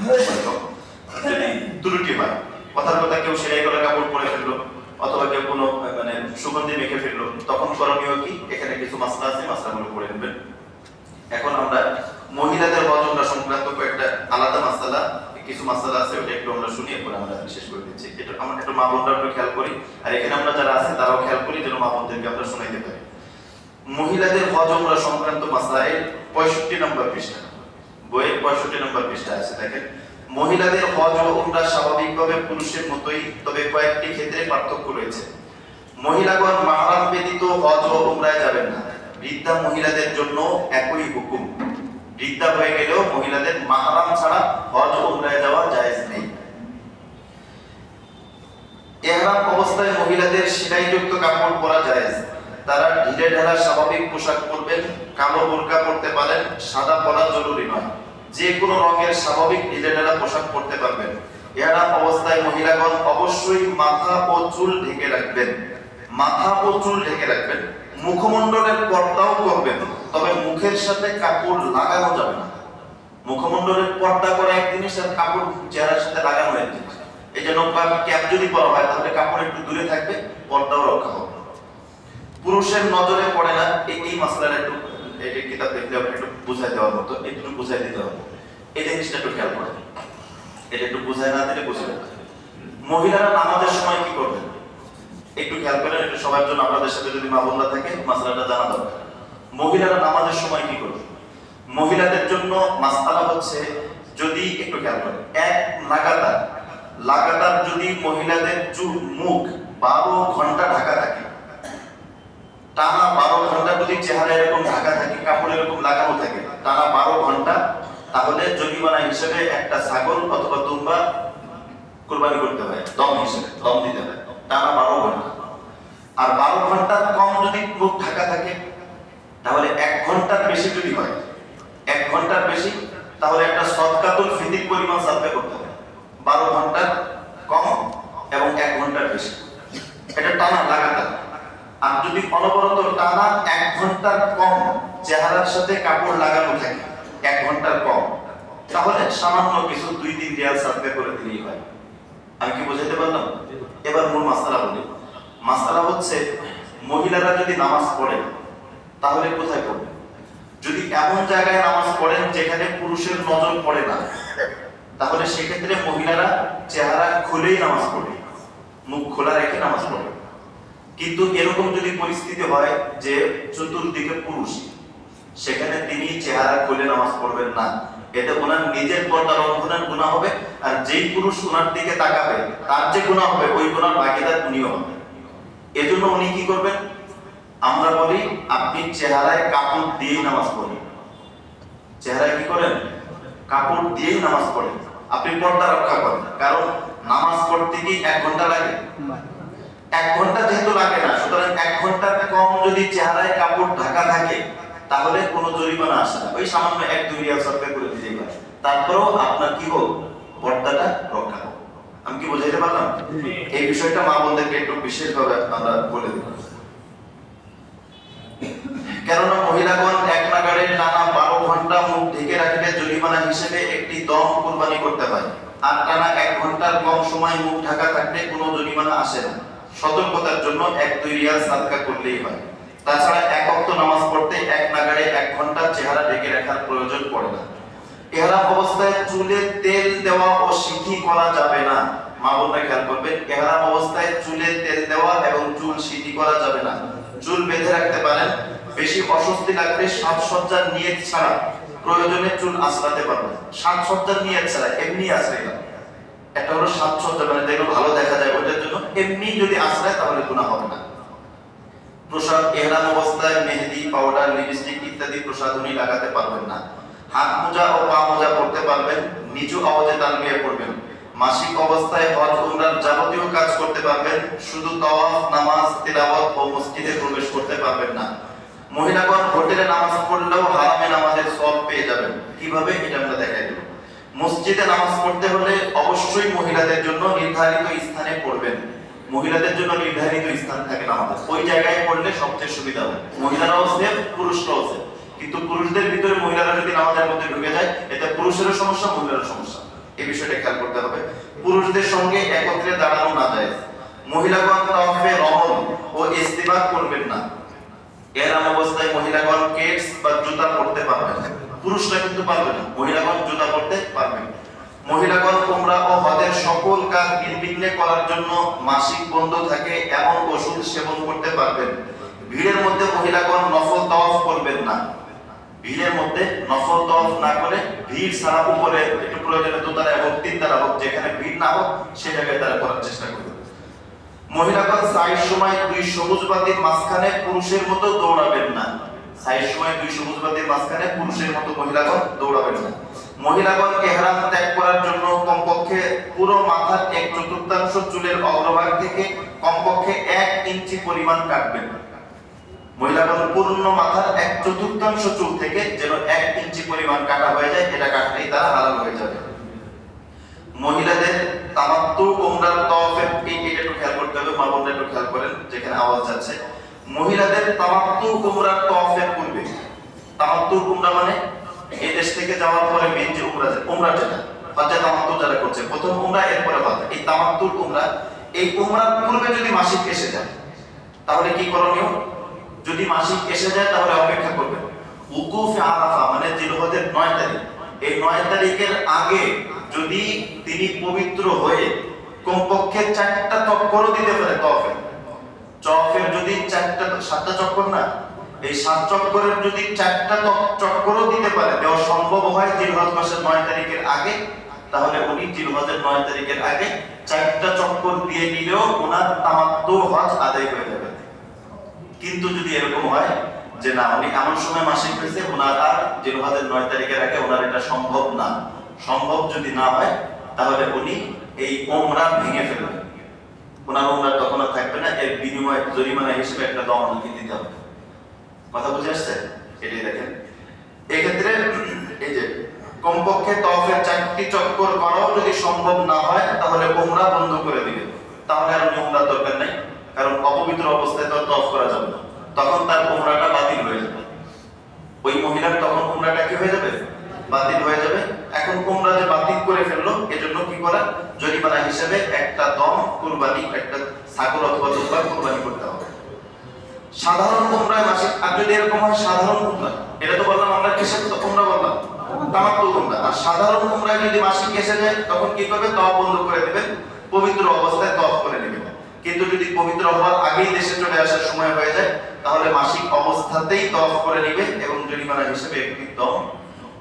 যদি ত্রুটি হয়, কথার কথা কেউ সেলাই করা কাপড় পরে ফেললো অথবা কেউ কোনো মানে সুগন্ধি মেখে ফেললো, তখন করণীয় কি? এখানে কিছু মাসলা আছে, মাসলাগুলো পড়ে নেবেন। এখন আমরা মহিলাদের হজ উমরা সংক্রান্ত কয়েকটা আলাদা মাসলা, কিছু মাসলা আছে, ওটা একটু আমরা শুনি, এরপর আমরা শেষ করে দিচ্ছি। এটা আমরা একটু মা বোনরা একটু খেয়াল করি, আর এখানে আমরা যারা আছে তারাও খেয়াল করি, যেন মা বোনদেরকে আমরা শোনাইতে পারি। মহিলাদের হজ উমরা সংক্রান্ত মাসলা এর 65 নম্বর পৃষ্ঠা, বইয়ের 65 নম্বর পৃষ্ঠা আছে, দেখেন। মহিলাদের হজ ও উমরা স্বাভাবিকভাবে পুরুষের মতোই, তবে কয়েকটি ক্ষেত্রে পার্থক্য রয়েছে। মহিলাগণ মাহরাম ব্যতীত হজ ও উমরায় যাবেন না। বৃদ্ধা মহিলাদের জন্য একই হুকুম। বৃদ্ধা হয়ে গেলেও মহিলাদের মাহরাম ছাড়া হজ ও উমরায় যাওয়া জায়েজ নেই। ইহরাম অবস্থায় মহিলাদের সেলাইযুক্ত কাপড় পরা জায়েজ। তারা ঢিলে ঢালা স্বাভাবিক পোশাক পরবেন, কালো বোরকা পরতে পারেন, সাদা পরা জরুরি নয়। যে কোনো রঙের স্বাভাবিক ঢিলে ঢালা পোশাক পরতে পারবেন। ইহরাম অবস্থায় মহিলাগণ অবশ্যই মাথা ও চুল ঢেকে রাখবেন। মাথা ও চুল ঢেকে রাখবেন। মুখমণ্ডলের পর্দাও করবেন, তবে মুখের সাথে কাপড় লাগানো যাবে না। মুখমণ্ডলের পর্দা করা এক জিনিস, আর কাপড় চেহারার সাথে লাগানো এক জিনিস। এই জন্য ক্যাপ যদি পরা হয় তাহলে কাপড় একটু দূরে থাকবে, পর্দাও রক্ষা হবে। পুরুষের নজরে পড়ে না, এই মাসলাটা একটু এই কিতাব দেখলে একটু বুঝাই দেওয়ার মতো, একটু বুঝাই দিতে হবে। এই জিনিসটা একটু খেয়াল করেন, এটা একটু বুঝাই না দিলে বুঝবে না। মহিলারা নামাজের সময় কি করবেন একটু খেয়াল করেন, একটু সবার জন্য আপনাদের সাথে যদি মা বোনরা থাকে মাসলাটা জানা দরকার। মহিলারা নামাজের সময় কি করবে? মহিলাদের জন্য মাসআলা হচ্ছে, যদি একটু খেয়াল করেন, এক লাগাতার যদি মহিলাদের মুখ 12 ঘন্টা ঢাকা থাকে, টানা 12 ঘন্টা যদি চেহারা এরকম ঢাকা থাকে, কাপড় এরকম লাগানো থাকে টানা 12 ঘন্টা, তাহলে জরিমানা হিসেবে একটা ছাগল অথবা দুম্বা কুরবানি করতে হয়, দম হিসেবে দম দিতে হয় টানা 12 ঘন্টা। আর 12 ঘন্টার কম যদি মুখ ঢাকা থাকে, তাহলে 1 ঘন্টার বেশি যদি হয়, 1 ঘন্টার বেশি, তাহলে একটা সদকাতুল ফিতর পরিমাণ সাদকা করতে হবে। 12 ঘন্টার কম এবং 1 ঘন্টার বেশি, এটা টানা লাগাতার। আর যদি অনবরত টানা 1 ঘন্টার কম চেহারার সাথে কাপড় লাগানো থাকে, 1 ঘন্টার কম, তাহলে সামান্য কিছু 2-3 রিয়াল সাদকা করে দিলেই হয়। আমি কি বুঝাইতে পারলাম? এবার মূল মাসআলা বলি। মাসআলা হচ্ছে, মহিলারা যদি নামাজ পড়ে তাহলে কোথায় পড়বে? যদি এমন জায়গায় নামাজ পড়েন যেখানে পুরুষের নজর পড়ে না, তাহলে সেক্ষেত্রে মহিলারা চেহারা খুলেই নামাজ পড়ে, মুখ খোলা রেখে নামাজ পড়ে। কিন্তু এরকম যদি পরিস্থিতি হয় যে চতুর্দিকে পুরুষ, সেখানে তিনি চেহারা খুলে নামাজ পড়বেন না, এতে ওনার নিজের পর্দা লঙ্ঘনের গুনাহ হবে, আর যেই পুরুষ ওনার দিকে তাকাবে তার যে গুনাহ হবে ওই গুনার ভাগীদার উনিও হবে। এজন্য উনি কি করবেন? আমরা বলি আপনি চেহারায় কাপড় দিয়ে নামাজ পড়েন। চেহারায় কি করেন? কাপড় দিয়ে নামাজ পড়েন, আপনি পর্দা রক্ষা করেন। কারণ নামাজ পড়তে কি 1 ঘন্টা লাগে? 1 ঘন্টা যেহেতু লাগে না, সুতরাং 1 ঘন্টার কম যদি চেহারায় কাপড় ঢাকা থাকে, তাহলে কোনো জরিমানা আসে না, ওই সামান্য 1-2 রিয়াল সরকার করে দিতে পারে। তারপরেও আপনার কি হোক, পর্দাটা রক্ষা হোক। আমি কি বুঝাইতে পারলাম? এই বিষয়টা মা বোনদেরকে একটু বিশেষভাবে আমরা বলে দিই। কেননা মহিলাগণ এক নাগাড়ে টানা 12 ঘন্টা মুখ ঢেকে রাখলে জরিমানা হিসেবে একটি দম কুরবানি করতে হয়, আর টানা 1 ঘন্টার কম সময় মুখ ঢাকা থাকলে কোনো জরিমানা আসে না। সতর্কতার জন্য 1-2 রিয়াল সাদকা করলেই হয়। তাছাড়া 1 ওয়াক্ত নামাজ পড়তে এক নাগাড়ে 1 ঘন্টা চেহারা ঢেকে রাখার প্রয়োজন পড়ে না। ইহরাম অবস্থায় চুলে তেল দেওয়া ও সিঁথি করা যাবে না। মা বোনরা খেয়াল করবেন, ইহরাম অবস্থায় চুলে তেল দেওয়া এবং চুল সিঁথি করা যাবে না। চুল বেঁধে রাখতে পারেন, বেশি অস্বস্তি লাগলে সাজসজ্জার নিয়ত ছাড়া প্রয়োজনে চুল আঁচড়াতে পারবেন। সাজসজ্জার নিয়ত ছাড়া এমনি আঁচড়াইলাম, একটা হলো সাজসজ্জা মানে দেখো ভালো দেখা যায় ওটার জন্য, এমনি যদি আঁচড়ায় তাহলে গুনাহ হবে না। প্রসাদ ইহরাম অবস্থায় মেহেদি, পাউডার, লিপস্টিক ইত্যাদি প্রসাধনী লাগাতে পারবেন না। হাত মোজা ও পা মোজা পরতে পারবেন, নিচু আওয়াজে তালবিয়া পড়বেন। মাসিক অবস্থায় হজ উমরার যাবতীয় কাজ করতে পারবেন, শুধু তাওয়াফ, নামাজ, তিলাওয়াত ও মসজিদে প্রবেশ করতে পারবেন না। মহিলাগণ হোটেলে নামাজ পড়লেও হারামে নামাজের সওয়াব পেয়ে যাবেন। কিভাবে? এটা আমরা দেখাই দেব। মসজিদে নামাজ পড়তে হলে অবশ্যই মহিলাদের জন্য নির্ধারিত স্থানে পড়বেন। মহিলাদের জন্য নির্ধারিত স্থান থাকে নামাজ, ওই জায়গায় পড়লে সবচেয়ে সুবিধা হয়। মহিলারাও সেফ, পুরুষরাও সেফ। কিন্তু পুরুষদের ভিতরে মহিলারা যদি নামাজের মধ্যে ঢুকে যায়, এতে পুরুষেরও সমস্যা, মহিলারও সমস্যা। এই বিষয়টা খেয়াল করতে হবে। পুরুষদের সঙ্গে একত্রে দাঁড়ানো না যায়। মহিলাগণ তাওয়াফে রহল ও ইস্তিবাক করবেন না। ইহরাম অবস্থায় মহিলাগণ কেটস বা জুতা পরতে পারবেন, পুরুষরা কিন্তু পারবে না। মহিলাগণ জুতা পরতে পারবেন। মহিলাগণ উমরা ও হজের সকল কাজ নির্বিঘ্নে করার জন্য মাসিক বন্ধ থাকে এমন ওষুধ সেবন করতে পারবেন। ভিড়ের মধ্যে মহিলাগণ নফল তাওয়াফ করবেন না। ভিড়ের মধ্যে নফল তাওয়াফ না করে ভিড় ছাড়া উপরে একটু প্রয়োজনে দোতলা এবং তিনতলা হোক, যেখানে ভিড় না হোক সেই জায়গায় তারা করার চেষ্টা করবে। মহিলাগণ সাইর সময় 2 সবুজ বাতির মাঝখানে পুরুষের মতো দৌড়াবেন না। সাইর সময় 2 সবুজ বাতির মাঝখানে পুরুষের মতো মহিলাগণ দৌড়াবেন না। মহিলাগণ ইহরাম ত্যাগ করার জন্য কমপক্ষে পুরো মাথার 1/4 চুলের অগ্রভাগ থেকে কমপক্ষে 1 ইঞ্চি পরিমাণ কাটবেন। মহিলাগণ পূর্ণ মাথার 1/4 চুল থেকে যেন 1 ইঞ্চি পরিমাণ কাটা হয়ে যায়, এটা কাটলেই তারা হালাল হয়ে যাবে। মহিলাদের তামাত্তু উমরার তাওয়াফের একটু খেয়াল করতে হবে, মা বোনরা একটু খেয়াল করেন যেখানে আওয়াজ যাচ্ছে। মহিলাদের তামাত্তু উমরার তাওয়াফের পূর্বে, তামাত্তু উমরা মানে এই দেশ থেকে যাওয়ার পরে মেন যে উমরা যেটা হজ্জে তামাত্তু যারা করছে, প্রথম উমরা এরপরে হজ, এই তামাত্তু উমরা, এই উমরার পূর্বে যদি মাসিক এসে যায় তাহলে কি করণীয়? যদি মাসিক এসে যায় তাহলে অপেক্ষা করবেন। উকুফে আরাফা মানে জিলহজের 9 তারিখ, এই 9 তারিখের আগে যদি তিনি পবিত্র হয়ে কমপক্ষে 4টা চক্করও দিতে পারে তওয়াফের। তওয়াফের যদি 7টা চক্কর না, এই 7 চক্করের যদি 4টা চক্করও দিতে পারে, দেওয়া সম্ভব হয় জিলহজ মাসের 9 তারিখের আগে, তাহলে উনি জিলহজের 9 তারিখের আগে 4টা চক্কর দিয়ে নিলেও ওনার তামাত্তু হজ আদায় হয়ে যাবে। কিন্তু যদি এরকম হয় যে না, উনি এমন সময় মাসিক হয়েছে ওনার আর জিলহজের 9 তারিখের আগে ওনার এটা সম্ভব না, সম্ভব যদি না হয় তাহলে উনি এই ওমরা ভেঙে ফেলবেন, ওনার ওমরা তখন আর থাকবে না, এর বিনিময়ে জরিমানা হিসেবে একটা দম ওনাকে দিতে হবে। কথা বুঝে আসছে? এটাই দেখেন, এক্ষেত্রে এই যে কমপক্ষে তওয়াফের 4টি চক্কর করাও যদি সম্ভব না হয় তাহলে ওমরা বন্ধ করে দিবে, তাহলে আর ওমরার দরকার নাই, কারণ অপবিত্র অবস্থায় তো তওয়াফ করা যাবে না, তখন তার ওমরাটা বাতিল হয়ে যাবে। ওই মহিলার তখন ওমরাটা কি হয়ে যাবে? বাতিল হয়ে যাবে। এখন ওমরা যে বাতিল করে ফেললো, এজন্য কি করা? জরিমানা হিসেবে একটা দম কুরবানি, একটা ছাগল অথবা দুম্বা কুরবানি করতে হবে। সাধারণ ওমরায় মাসিক, আর যদি এরকম হয় সাধারণ ওমরা, এটা তো বললাম আমরা কিসের ওমরা বললাম? তামাত্তু ওমরা। আর সাধারণ ওমরায় যদি মাসিক এসে যায় তখন কি করবে? তওয়াফ বন্ধ করে দিবেন, পবিত্র অবস্থায় তওয়াফ করে নেবেন। কিন্তু যদি পবিত্র হওয়ার আগেই দেশে চলে আসার সময় হয়ে যায় তাহলে মাসিক অবস্থাতেই তওয়াফ করে নেবে এবং জরিমানা হিসেবে একটি দম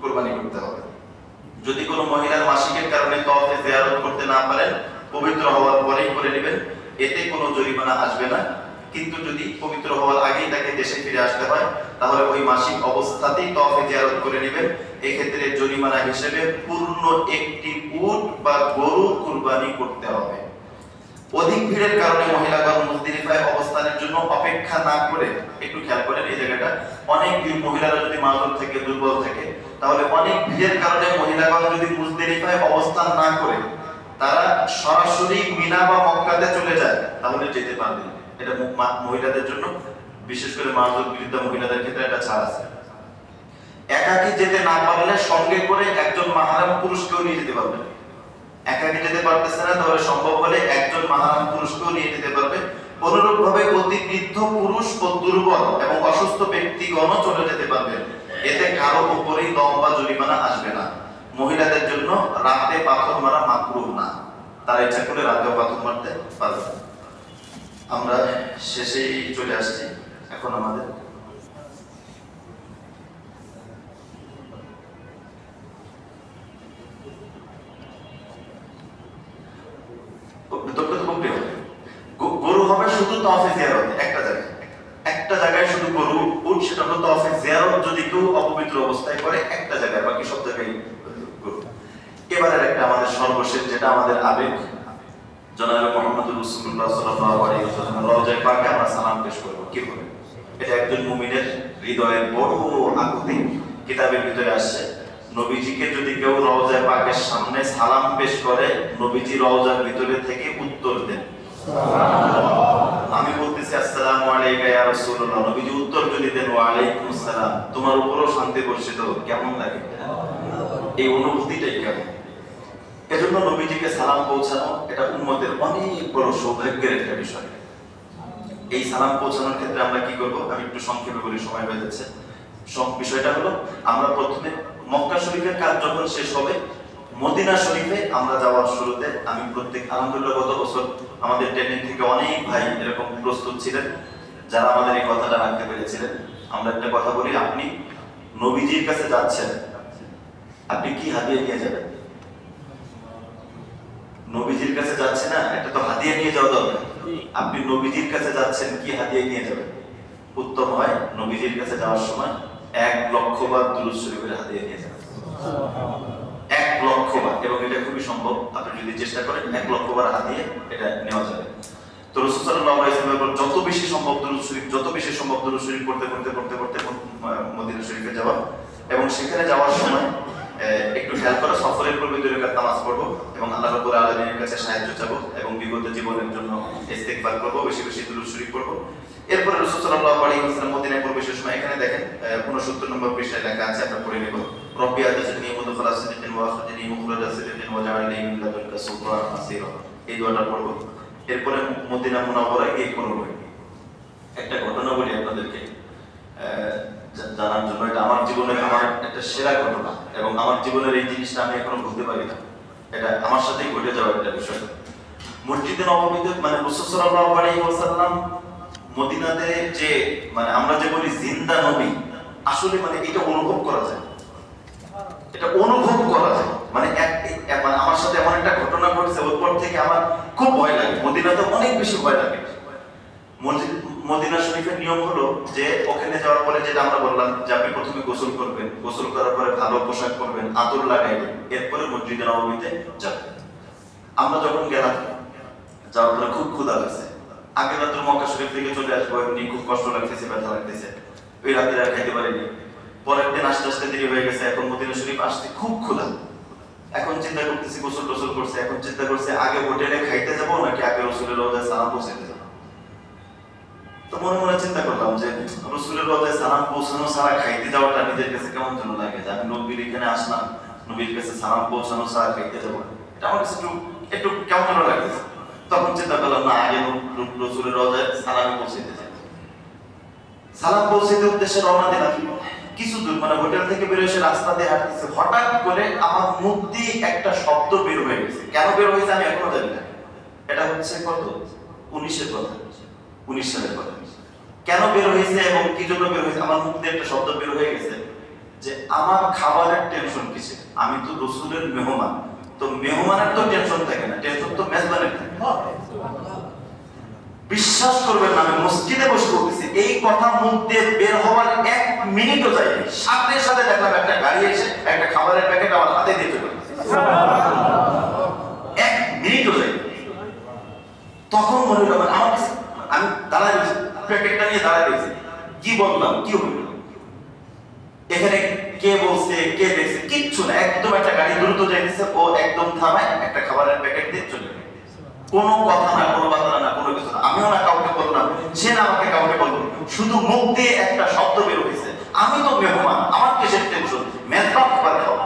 কুরবানি করতে হবে। যদি কোনো মহিলার মাসিকের কারণে তওয়াফে জিয়ারত করতে না পারেন, পবিত্র হওয়ার পরেই করে নেবেন, এতে কোনো জরিমানা আসবে না। কিন্তু যদি পবিত্র হওয়ার আগেই তাকে দেশে ফিরে আসতে হয় তাহলে ওই মাসিক অবস্থাতেই তওয়াফে জিয়ারত করে নেবেন। এই ক্ষেত্রে জরিমানা হিসেবে পূর্ণ একটি উট বা গরু কুরবানি করতে হবে। অধিক ভিড়ের কারণে মহিলাগণ মুজদালিফায় অবস্থানের জন্য অপেক্ষা না করে, একটু খেয়াল করেন এই জায়গাটা, অনেক ভিড়, মহিলারা যদি মাযুর থেকে দুর্বল থাকে তাহলে অনেক ভিড়ের কারণে মহিলাগণ যদি মুজদালিফায় অবস্থান না করে তারা সরাসরি মিনা বা মক্কাতে চলে যায় তাহলে যেতে পারবে। এটা মহিলাদের জন্য, বিশেষ করে মাযুর বৃদ্ধ মহিলাদের ক্ষেত্রে এটা ছাড় আছে। একাকী যেতে না পারলে সঙ্গে করে একজন মাহরাম পুরুষকেও নিয়ে যেতে পারবে। একাকী যেতে পারতেছে না তাহলে সম্ভব হলে একজন মাহরাম পুরুষকেও নিয়ে যেতে পারবে। অনুরূপভাবে অতি বৃদ্ধ পুরুষ ও দুর্বল এবং অসুস্থ ব্যক্তিগণও চলে যেতে পারবে। এতে কারো উপরেই দম বা জরিমানা আসবে না। মহিলাদের জন্য রাতে পাথর মারা মাকরুহ না, তারা ইচ্ছা করে রাতেও পাথর মারতে পারবে। আমরা শেষেই চলে আসছি। এখন আমাদের গরু হবে শুধু তওয়াফে জিয়ারত, একটা জায়গায় শুধু গরু উট, সেটা হলো তওয়াফে জিয়ারত যদি কেউ অপবিত্র অবস্থায় করে একটা জায়গায়, বাকি সব জায়গায় গরু। এবারে একটা আমাদের সর্বশেষ, যেটা আমাদের আবেগ, জনাবে মুহাম্মদুর রাসূলুল্লাহ সাল্লাল্লাহু আলাইহি ওয়াসাল্লাম রওজায়ে পাকে আমরা সালাম পেশ করব। কি করে? এটা একজন মুমিনের হৃদয়ের বড় আকুতি। কিতাবের ভিতরে আসছে, নবীজিকে যদি কেউ রওজায়ে পাকের সামনে সালাম পেশ করে, নবীজি রওজার ভিতরে থেকে উত্তর দেন আমি বলতেছি আসসালামু আলাইকা ইয়া রাসূলুল্লাহ, নবীজি উত্তর যদি দেন ওয়া আলাইকুমুস সালাম, তোমার উপরও শান্তি বর্ষিত, কেমন লাগে? এই অনুভূতিটাই কেমন? এজন্য নবীজিকে সালাম পৌঁছানো এটা উম্মতের অনেক বড় সৌভাগ্যের একটা বিষয়। এই সালাম পৌঁছানোর ক্ষেত্রে আমরা কি করব? আমি একটু সংক্ষেপে বলি, সময় হয়ে যাচ্ছে। সব বিষয়টা হলো, আমরা প্রথমে মক্কা শরীফের কাজ যখন শেষ হবে, মদিনা শরীফে আমরা যাওয়ার শুরুতে, আমি আলহামদুলিল্লাহ গত বছর আমাদের ট্রেনিং থেকে অনেক ভাই এরকম প্রস্তুত ছিলেন যারা আমাদের এই কথাটা রাখতে পেরেছিলেন। আমরা একটা কথা বলি, আপনি নবীজির কাছে যাচ্ছেন, আপনি কি হাদিয়া নিয়ে যাবেন? নবীজির কাছে যাচ্ছে না, একটা তো হাদিয়া নিয়ে যাওয়া দরকার। আপনি নবীজির কাছে যাচ্ছেন, কি হাদিয়া নিয়ে যাবেন? উত্তম হয় নবীজির কাছে যাওয়ার সময় 1,00,000 বার দুরূদ শরীফের হাদিয়া নিয়ে যাবেন। 1,00,000 বার, এবং এটা খুবই সম্ভব। আপনি যদি চেষ্টা করেন 1,00,000 বার হাদিয়া এটা নেওয়া যাবে। তো রাসূল সাল্লাল্লাহু আলাইহি ওয়াসাল্লাম যত বেশি সম্ভব দুরূদ শরীফ পড়তে মদিনা শরীফে যাওয়া, এবং সেখানে যাওয়ার সময় একটু খেয়াল করা, সফরের পূর্বে 2 রাকাত নামাজ পড়বো এবং আল্লাহ রাব্বুল আলামিনের কাছে সাহায্য চাবো এবং বিগত জীবনের জন্য ইস্তিগফার করবো, বেশি বেশি দুরূদ শরীফ পড়বো। এরপরে রাসূল সাল্লাল্লাহু আলাইহি ওয়াসাল্লাম মদিনায় প্রবেশের সময়, এখানে দেখেন 69 নম্বর পৃষ্ঠায় লেখা আছে, আমরা পড়ে নেব। রব্বি আদখিলনি মুদখালা সিদকিন ওয়া আখরিজনি মুখরাজা সিদকিন ওয়া জাআলনি মিন লাদুনকা সুলতানান নাসীরা, এই দোয়াটা পড়বো। এরপরে মদিনা মুনাওয়ারায় গিয়ে করবো। একটা ঘটনা বলি আপনাদেরকে জানার জন্য, এটা আমার জীবনের আমার একটা সেরা ঘটনা, এবং আমার জীবনের এই জিনিসটা আমি এখনো ভুলতে পারি না। এটা আমার সাথেই ঘটে যাওয়া একটা বিষয়। মসজিদে নববীতে মানে রাসূল সাল্লাল্লাহু আলাইহি ওয়াসাল্লাম মদিনাতে যে মানে আমরা যে বলি জিন্দা নবী, আসলে মানে এটা অনুভব করা যায়, এটা অনুভব করা যায়। মানে মানে আমার সাথে এমন একটা ঘটনা ঘটেছে, ওর পর থেকে আমার খুব ভয় লাগে, মদিনাতে অনেক বেশি ভয় লাগে। মদিনা শরীফের নিয়ম হলো যে ওখানে যাওয়ার পরে যেটা আমরা বললাম যে আপনি প্রথমে গোসল করবেন, গোসল করার পরে ভালো পোশাক পরবেন, আতর লাগাইবেন, এরপরে মসজিদে নববীতে যাবেন। আমরা যখন গেলাম, যাওয়ার পরে খুব ক্ষুধা লাগছে, আগের রাত্রে মক্কা শরীফ থেকে চলে আসবো, এমনি খুব কষ্ট লাগতেছে, ব্যথা লাগতেছে, ওই রাতে আর খাইতে পারিনি। পরের দিন আসতে আসতে দেরি হয়ে গেছে, এখন মদিনা শরীফ আসতে খুব ক্ষুধা। এখন চিন্তা করতেছি, গোসল টোসল করছে, এখন চিন্তা করছে আগে হোটেলে খাইতে যাবো নাকি আগে রাসূলের রওজায় সালাম পৌঁছাতে যাবো। তো মনে মনে চিন্তা করলাম যে রাসূলের রওজায় সালাম পৌঁছানো ছাড়া খাইতে যাওয়াটা নিজের কাছে কেমন যেন লাগে, যে আমি নবীর এখানে আসলাম, নবীর কাছে সালাম পৌঁছানো ছাড়া খাইতে যাবো, এটা আমার কাছে একটু কেমন যেন লাগতেছে। তখন চিন্তা করলাম না, আগে রাসূলের রওজায় সালামে পৌঁছাতে যাই। সালাম পৌঁছাতে উদ্দেশ্যে রওনা দিলাম। কিছু দূর মানে হোটেল থেকে বের হয়ে রাস্তা দিয়ে হাঁটতেছে, হঠাৎ করে আমার মুখ দিয়ে একটা শব্দ বের হয়ে গেছে। কেন বের হয়েছে আমি এখনো জানি না। এটা হচ্ছে কত 19-এর কথা, 19 সালের কথা। কেন বের হয়েছে এবং কি জন্য বের হয়েছে, আমার মুখ দিয়ে একটা শব্দ বের হয়ে গেছে যে আমার খাবারের টেনশন কিসে, আমি তো রাসূলের মেহমান, তো মেহমানের তো টেনশন থাকে না, টেনশন তো মেজবানের থাকে। বিশ্বাস করবেন না, আমি মসজিদে বসে বলতেছি, এই কথা মুখ দিয়ে বের হওয়ার 1 মিনিটও যায়নি, সাথে সাথে দেখলাম একটা গাড়ি এসে একটা খাবারের প্যাকেট আমার হাতে দিয়ে চলে গেছে। 1 মিনিটও যায়নি। তখন মনে হলো আমার কাছে, আমি দাঁড়ায় রয়েছি, প্যাকেটটা নিয়ে দাঁড়ায় রয়েছি, কি বললাম কি হইল, এখানে কে বলছে কে দেখছে কিচ্ছু না, একদম একটা গাড়ি দ্রুত যাইতেছে, ও একদম থামায় একটা খাবারের প্যাকেট দিয়ে চলে গেল। কোনো কথা না, কোনো বার্তা না, কোনো কিছু না, আমিও না কাউকে বললাম, সে না আমাকে কাউকে বললো, শুধু মুখ দিয়ে একটা শব্দ বের হয়েছে, আমি তো মেহমান, আমার কিসের টেনশন, মেজবান খাবার খাওয়া।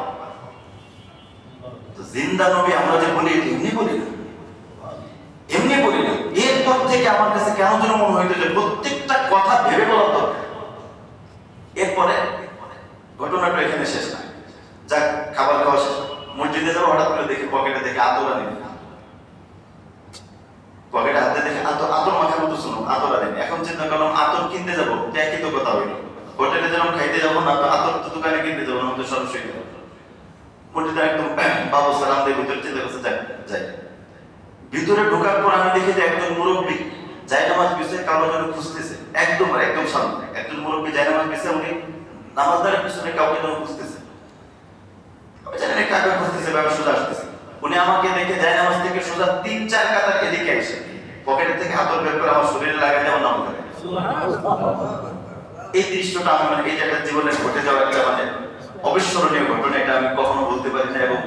তো জিন্দা নবী আমরা যে বলি এমনি বলি না, এমনি বলি না। এরপর থেকে আমার কাছে কেন যেন মনে হইতো যে প্রত্যেকটা কথা ভেবে বলা দরকার। এরপরে ঘটনাটা এখানে শেষ না, যাক খাবার খাওয়া শেষ, মসজিদে যাবো, হঠাৎ করে দেখি পকেটে দেখে আতর আনেনি, পকেটে হাতে দেখে আতর মাখার মতো শুনো আতর আনেনি। এখন চিন্তা করলাম আতর কিনতে যাবো, একই তো কথা হইলো, হোটেলে যেমন খাইতে যাবো না, তো আতর তো দোকানে কিনতে যাবো না, তো সরাসরি মসজিদে একদম বাবু সালাম দিয়ে ভিতরে চিন্তা করছে যাই। ভিতরে ঢোকার পর আমি দেখি যে একজন মুরব্বী জায়নামাজ বিছায় কারো জন্য খুঁজতেছে, একদম সামনে একজন মুরব্বী জায়নামাজ বিছায়, উনি নামাজদারের পিছনে কাউকে যেন খুঁজতেছে, আমি জানি না কাকে খুঁজতেছে, ভাবে সোজা আসতেছে। উনি আমাকে দেখে জায়নামাজ থেকে সোজা 3-4 কাতার এদিকে এসে পকেট থেকে আতর বের করে আমার শরীরে লাগাই দেওয়ার নাম করে। এই দৃশ্যটা আমি মানে এই জায়গার জীবনে ঘটে যাওয়া একটা মানে অবিস্মরণীয় ঘটনা, এটা আমি কখনো বলতে পারি না। এবং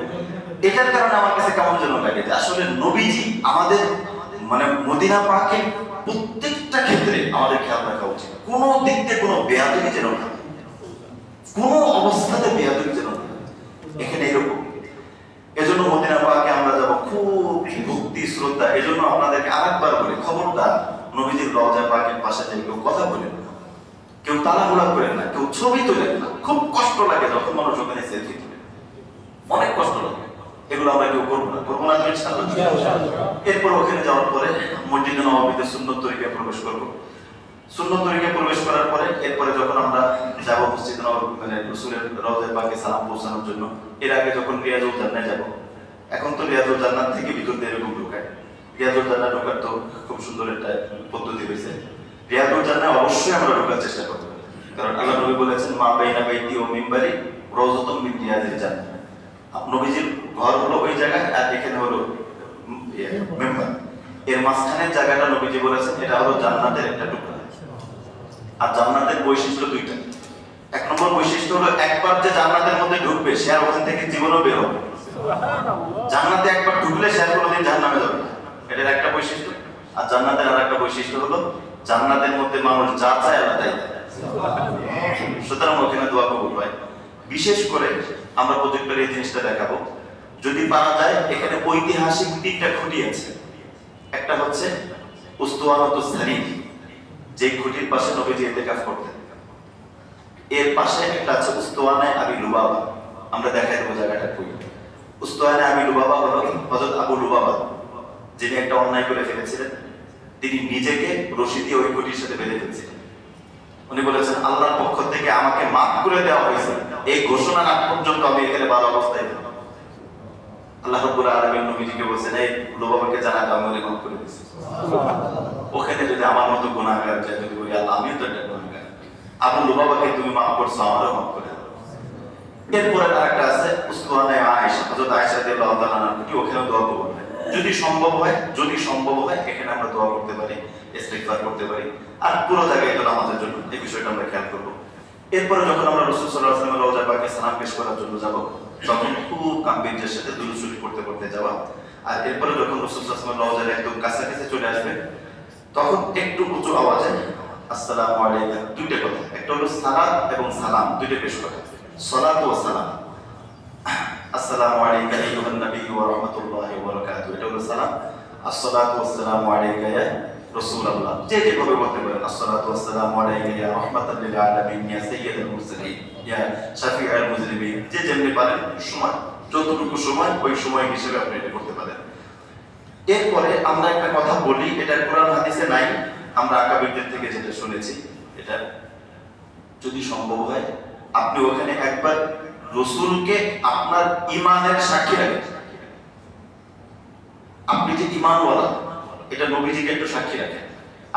এটার কারণে আমার কাছে কেমন যেন লাগে যে আসলে নবীজি আমাদের মানে মদিনা পাকের প্রত্যেকটা ক্ষেত্রে আমাদের খেয়াল রাখা উচিত, কোনো দিক থেকে কোনো বেয়াদবি যেন না, কোনো অবস্থাতে বেয়াদবি যেন না, এখানে এরকম। এজন্য মদিনা পাকে আমরা যাব খুব ভক্তি শ্রদ্ধা। এজন্য আপনাদেরকে আরেকবার বলি, খবরদার নবীজির রওজা পাকের পাশে যে কেউ কথা বলেন না, কেউ তাড়াহুড়া করেন না, কেউ ছবি তোলেন না। খুব কষ্ট লাগে যখন মানুষ ওখানে সেলফি তোলে, অনেক কষ্ট লাগে। এগুলো আমরা কেউ করবো না তো ইনশাআল্লাহ। এরপর ওখানে যাওয়ার পরে মসজিদে নববীতে সুন্নত তরিকায় প্রবেশ করবো। সুন্নত তরিকায় প্রবেশ করার পরে এরপরে যখন আমরা যাব মসজিদে নববী মানে রাসূলের রওজায় পাকে সালাম পৌঁছানোর জন্য, এর আগে যখন রিয়াজুল জান্নাতে যাব, এখন তো রিয়াজুল জান্নাত থেকে ভিতর দিয়ে এরকম ঢোকায়, রিয়াজুল জান্নাত ঢোকার তো খুব সুন্দর একটা পদ্ধতি হয়েছে। রিয়াজুল জান্নাত অবশ্যই আমরা ঢোকার চেষ্টা করবো, কারণ আল্লাহ নবী বলেছেন মা বাইনা বাইতি ও মিম্বারি রাওযাতুম মিন রিয়াজিল জান্নাহ। নবীজির ঘর হলো ওই জায়গায়, আর এখানে হলো মিম্বার, এর মাঝখানের জায়গাটা নবীজি বলেছেন এটা হলো জান্নাতের একটা টুকরা। আর জান্নাতের বৈশিষ্ট্য 2টা। 1 নম্বর বৈশিষ্ট্য হলো একবার যে জান্নাতের মধ্যে ঢুকবে সে আর ওখান থেকে জীবনও বের হবে। জান্নাতে একবার ঢুকলে সে আর কোনোদিন জাহান্নামে যাবে না, এটার একটা বৈশিষ্ট্য। আর জান্নাতের আরেকটা বৈশিষ্ট্য হলো জান্নাতের মধ্যে মানুষ যা চায় আল্লাহ তাই দেয়। সুতরাং ওখানে দোয়া কবুল হয়। বিশেষ করে আমরা প্রজেক্টরে এই জিনিসটা দেখাবো, যদি পারা যায় এখানে ঐতিহাসিক 3টা খুঁটি আছে। একটা হচ্ছে উস্তুয়ানাতুস সারির, যে খুঁটির পাশে নবীজি ইতিকাফ করতেন। এর পাশে একটা আছে উস্তুয়ানায়ে আবি লুবাবা, আমরা দেখাই দেবো জায়গাটা কই। উস্তুয়ানায়ে আবি লুবাবা হলো হযরত আবু লুবাবা যিনি একটা অন্যায় করে ফেলেছিলেন, তিনি নিজেকে রশি দিয়ে ওই ঘটির সাথে বেঁধে ফেলছিলেন। উনি বলেছেন আল্লাহর পক্ষ থেকে আমাকে মাফ করে দেওয়া হয়েছে, এই ঘোষণা না পর্যন্ত আমি এখানে ভালো অবস্থায় থাকবো। আল্লাহ রাব্বুল আলামিন নবীজিকে বলেছেন, এই লোবাবাকে জানা দাও, আমি মাফ করে দিয়েছি। ওখানে যদি আমার মতো গুনাহগার যায়, যদি বলি আল্লাহ আমিও তো একটা গুনাহগার, আবু লুবাবাকে তুমি মাফ করছো, আমারও মাফ করে দাও। এরপরে আরেকটা আছে উসওয়ায়ে আয়েশা, হযরত আয়েশা রাদিয়াল্লাহু তাআলা আনহা, ওখানে দোয়া করবেন যদি সম্ভব হয়, এখানে আমরা দোয়া করতে পারি, ইস্তিগফার করতে পারি। আর পুরো জায়গায় তো নামাজের জন্য এই বিষয়টা আমরা খেয়াল করব। এরপরে যখন আমরা রাসূল সাল্লাল্লাহু আলাইহি ওয়াসাল্লামের রওজা পাকে সালাম পেশ করার জন্য যাব, তখন খুব গাম্ভীর্যের সাথে দুরূদ শরীফ পড়তে যাওয়া। আর এরপরে যখন রাসূল সাল্লাল্লাহু আলাইহি ওয়াসাল্লামের রওজার একদম কাছাকাছি চলে আসবে, তখন একটু উঁচু আওয়াজে আসসালামু আলাইকা, দুইটা কথা, একটা হলো সালাত এবং সালাম, দুইটা পেশ করা, সালাত ও সালাম। আসসালামু আলাইকা আইয়ুহান নবী ওয়া রাহমাতুল্লাহি ওয়া বারাকাতুহু, এটা হলো সালাম। আসসালাতু ওয়াসসালামু আলাইকা ইয়া রাসূলুল্লাহ, যেভাবে বলতে পারেন, আসসালাতু ওয়াসসালামু আলাইকা ইয়া রাহমাতাল লিল আলামিন ইয়া সাইয়্যিদাল মুরসালিন ইয়া শাফিউল মুজনিবিন, যেমনি পারেন সময়, যতটুকু সময় ওই সময় হিসেবে আপনি এটা করতে পারেন। এরপরে আমরা একটা কথা বলি, এটা কোরআন হাদিসে নাই, আমরা আকাবিরদের থেকে যেটা শুনেছি, এটা যদি সম্ভব হয় আপনি ওখানে একবার রাসূলকে আপনার ঈমানের সাক্ষী রাখেন। আপনি যে ঈমানওয়ালা, এটা নবীজিকে একটু সাক্ষী রাখেন।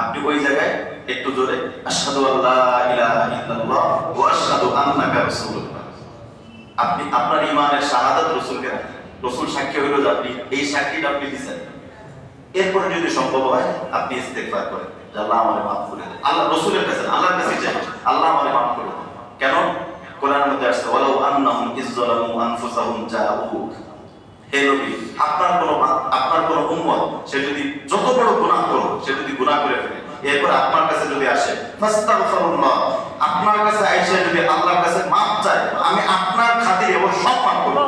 আপনি ওই জায়গায় একটু জোরে আশহাদু আল্লা ইলাহা ইল্লাল্লাহ ওয়া আশহাদু আন্নাকা রাসূলুল্লাহ, আপনি আপনার ঈমানের শাহাদাত রাসূলকে রাখেন। রাসূল সাক্ষী হইল যে আপনি এই সাক্ষীটা আপনি দিয়েছেন। এরপরে যদি সম্ভব হয় আপনি ইস্তেগফার করেন, আল্লাহ আমারে মাফ করে দেন। আল্লাহ রাসূলের কাছে, আল্লাহর কাছে চাই, আল্লাহ আমারে মাফ করে দেন। কেন? কোরআনের মধ্যে আসছে ওয়ালাউ আন্নাহুম ইযযালামু আনফুসাহুম জাউক, হে নবী, আপনার কোন উম্মত সে যদি যত বড় গুনাহ করুক, সে যদি গুনাহ করে ফেলে, এরপর আপনার কাছে যদি আসে ফাস্তাগফিরুল্লাহ, আপনার কাছে আইসা যদি আল্লাহর কাছে মাফ চায়, আমি আপনার খাতিরে ওর সব মাফ করব,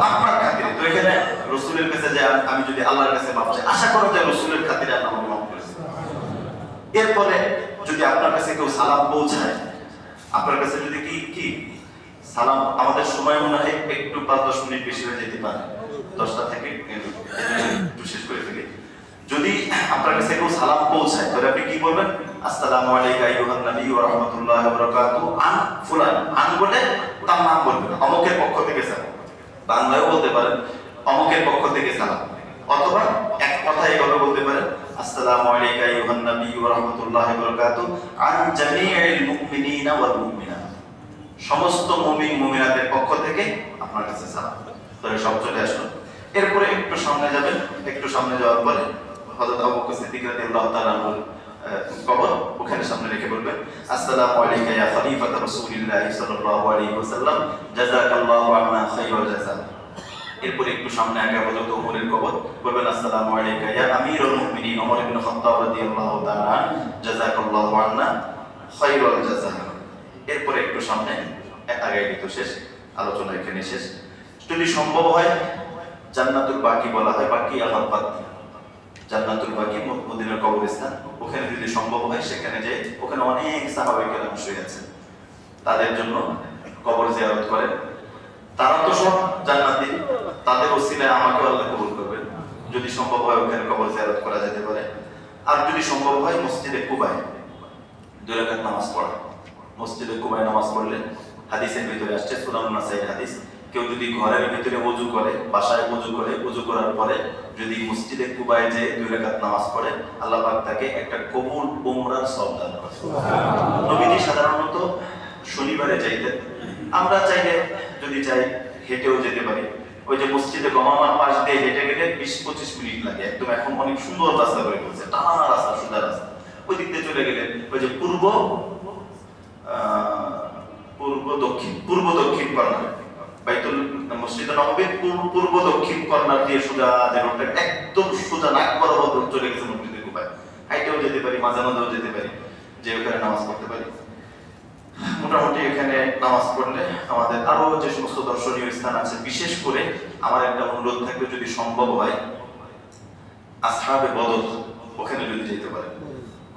আপনার খাতিরে। তো এখানে রাসূলের কাছে যে আমি যদি আল্লাহর কাছে মাফ চাই, আশা করা যায় রাসূলের খাতিরে আল্লাহ আমাকে মাফ করেছে। এরপরে যদি আপনার কাছে কেউ সালাম পৌঁছায়, আপনার কাছে যদি কি সালাম, আমাদের সময় মনে হয় একটু 5-10 মিনিট বেশি হয়ে যেতে পারে, 10টা থেকে একটু শেষ করে ফেলি। যদি আপনার কাছে কেউ সালাম পৌঁছায়, তাহলে আপনি কি বলবেন? আসসালামু আলাইকা আইয়ুহান নবী ওয়া রাহমাতুল্লাহি ওয়া বারাকাতুহু আন ফুলান, আন বলে তার নাম বলবেন, অমুকের পক্ষ থেকে সালাম। বাংলায়ও বলতে পারেন অমুকের পক্ষ থেকে সালাম, অথবা এক কথা এইভাবে বলতে পারেন আসসালামু আলাইকা আইয়ুহান নবী ওয়া রাহমাতুল্লাহি ওয়া বারাকাতুহু আন জামিইল মুমিনিনা ওয়াল মুমিনাত, সমস্ত মুমিন মুমিনাতের পক্ষ থেকে আপনার কাছে সালাম। তাহলে সব চলে আসলো। এরপরে একটু সামনে যাবেন, একটু সামনে যাওয়ার পরে হযরত আবু বকর সিদ্দিক রাদিয়াল্লাহু তাআলা আনহুর কবর, ওখানে সামনে রেখে বলবেন আসসালামু আলাইকা ইয়া খলিফাত রাসূলিল্লাহ সাল্লাল্লাহু আলাইহি ওয়াসাল্লাম জাযাকাল্লাহু আন্না খায়রাল জাযা। এরপরে একটু সামনে আগে হযরত ওমরের কবর, বলবেন আসসালামু আলাইকা ইয়া আমিরুল মুমিনিন ওমর ইবনে খাত্তাব রাদিয়াল্লাহু তাআলা জাযাকাল্লাহু আন্না খায়রাল জাযা। এরপরে একটু সামনে, আগে তো শেষ আলোচনা, এখানে শেষ। যদি সম্ভব হয় জান্নাতুল বাকি বলা হয়, বাকি আল বাকি, জান্নাতুল বাকি মদিনার কবরস্থান, ওখানে যদি সম্ভব হয় সেখানে যে ওখানে অনেক সাহাবায়ে কেরাম শুয়ে আছেন, তাদের জন্য কবর জিয়ারত করেন। তারা তো সব জান্নাতি, তাদের ওসিলায় আমাকে আল্লাহ কবুল করবেন। যদি সম্ভব হয় ওখানে কবর জিয়ারত করা যেতে পারে। আর যদি সম্ভব হয় মসজিদে কুবায় 2 রাকাত নামাজ পড়া। মসজিদে কুবায় নামাজ পড়লে হাদিসের ভিতরে আসছে, সুনান নাসাইর হাদিস, কেউ যদি ঘরের ভিতরে ওযু করে, বাসায় ওযু করে, ওযু করার পরে যদি মসজিদে কুবায় যে 2 রাকাত নামাজ পড়ে, আল্লাহ পাক তাকে একটা কবুল উমরার সওয়াব দান করেন। নবীজি সাধারণত শনিবারে যাইতেন, আমরা চাইলে যদি চাই হেঁটেও যেতে পারি। ওই যে মসজিদে গমামার পাশ দিয়ে হেঁটে গেলে 20-25 মিনিট লাগে, একদম এখন অনেক সুন্দর রাস্তা করে ফেলছে, টানা রাস্তা, সোজা রাস্তা। ওই দিক দিয়ে চলে গেলে ওই যে পূর্ব দক্ষিণ কর্নার, বাইতুল মসজিদে নববীর পূর্ব দক্ষিণ কর্নার দিয়ে সোজা যে রোডটা একদম সোজা নাক বরাবর চলে গেছে মসজিদে কুবায়। হাইটেও যেতে পারি, মাঝে মাঝেও যেতে পারি, যে ওখানে নামাজ পড়তে পারি। মোটামুটি এখানে নামাজ পড়লে আমাদের আরো যে সমস্ত দর্শনীয় স্থান আছে, বিশেষ করে আমার একটা অনুরোধ থাকবে, যদি সম্ভব হয় আসহাবে বদর, ওখানে যদি যেতে পারে,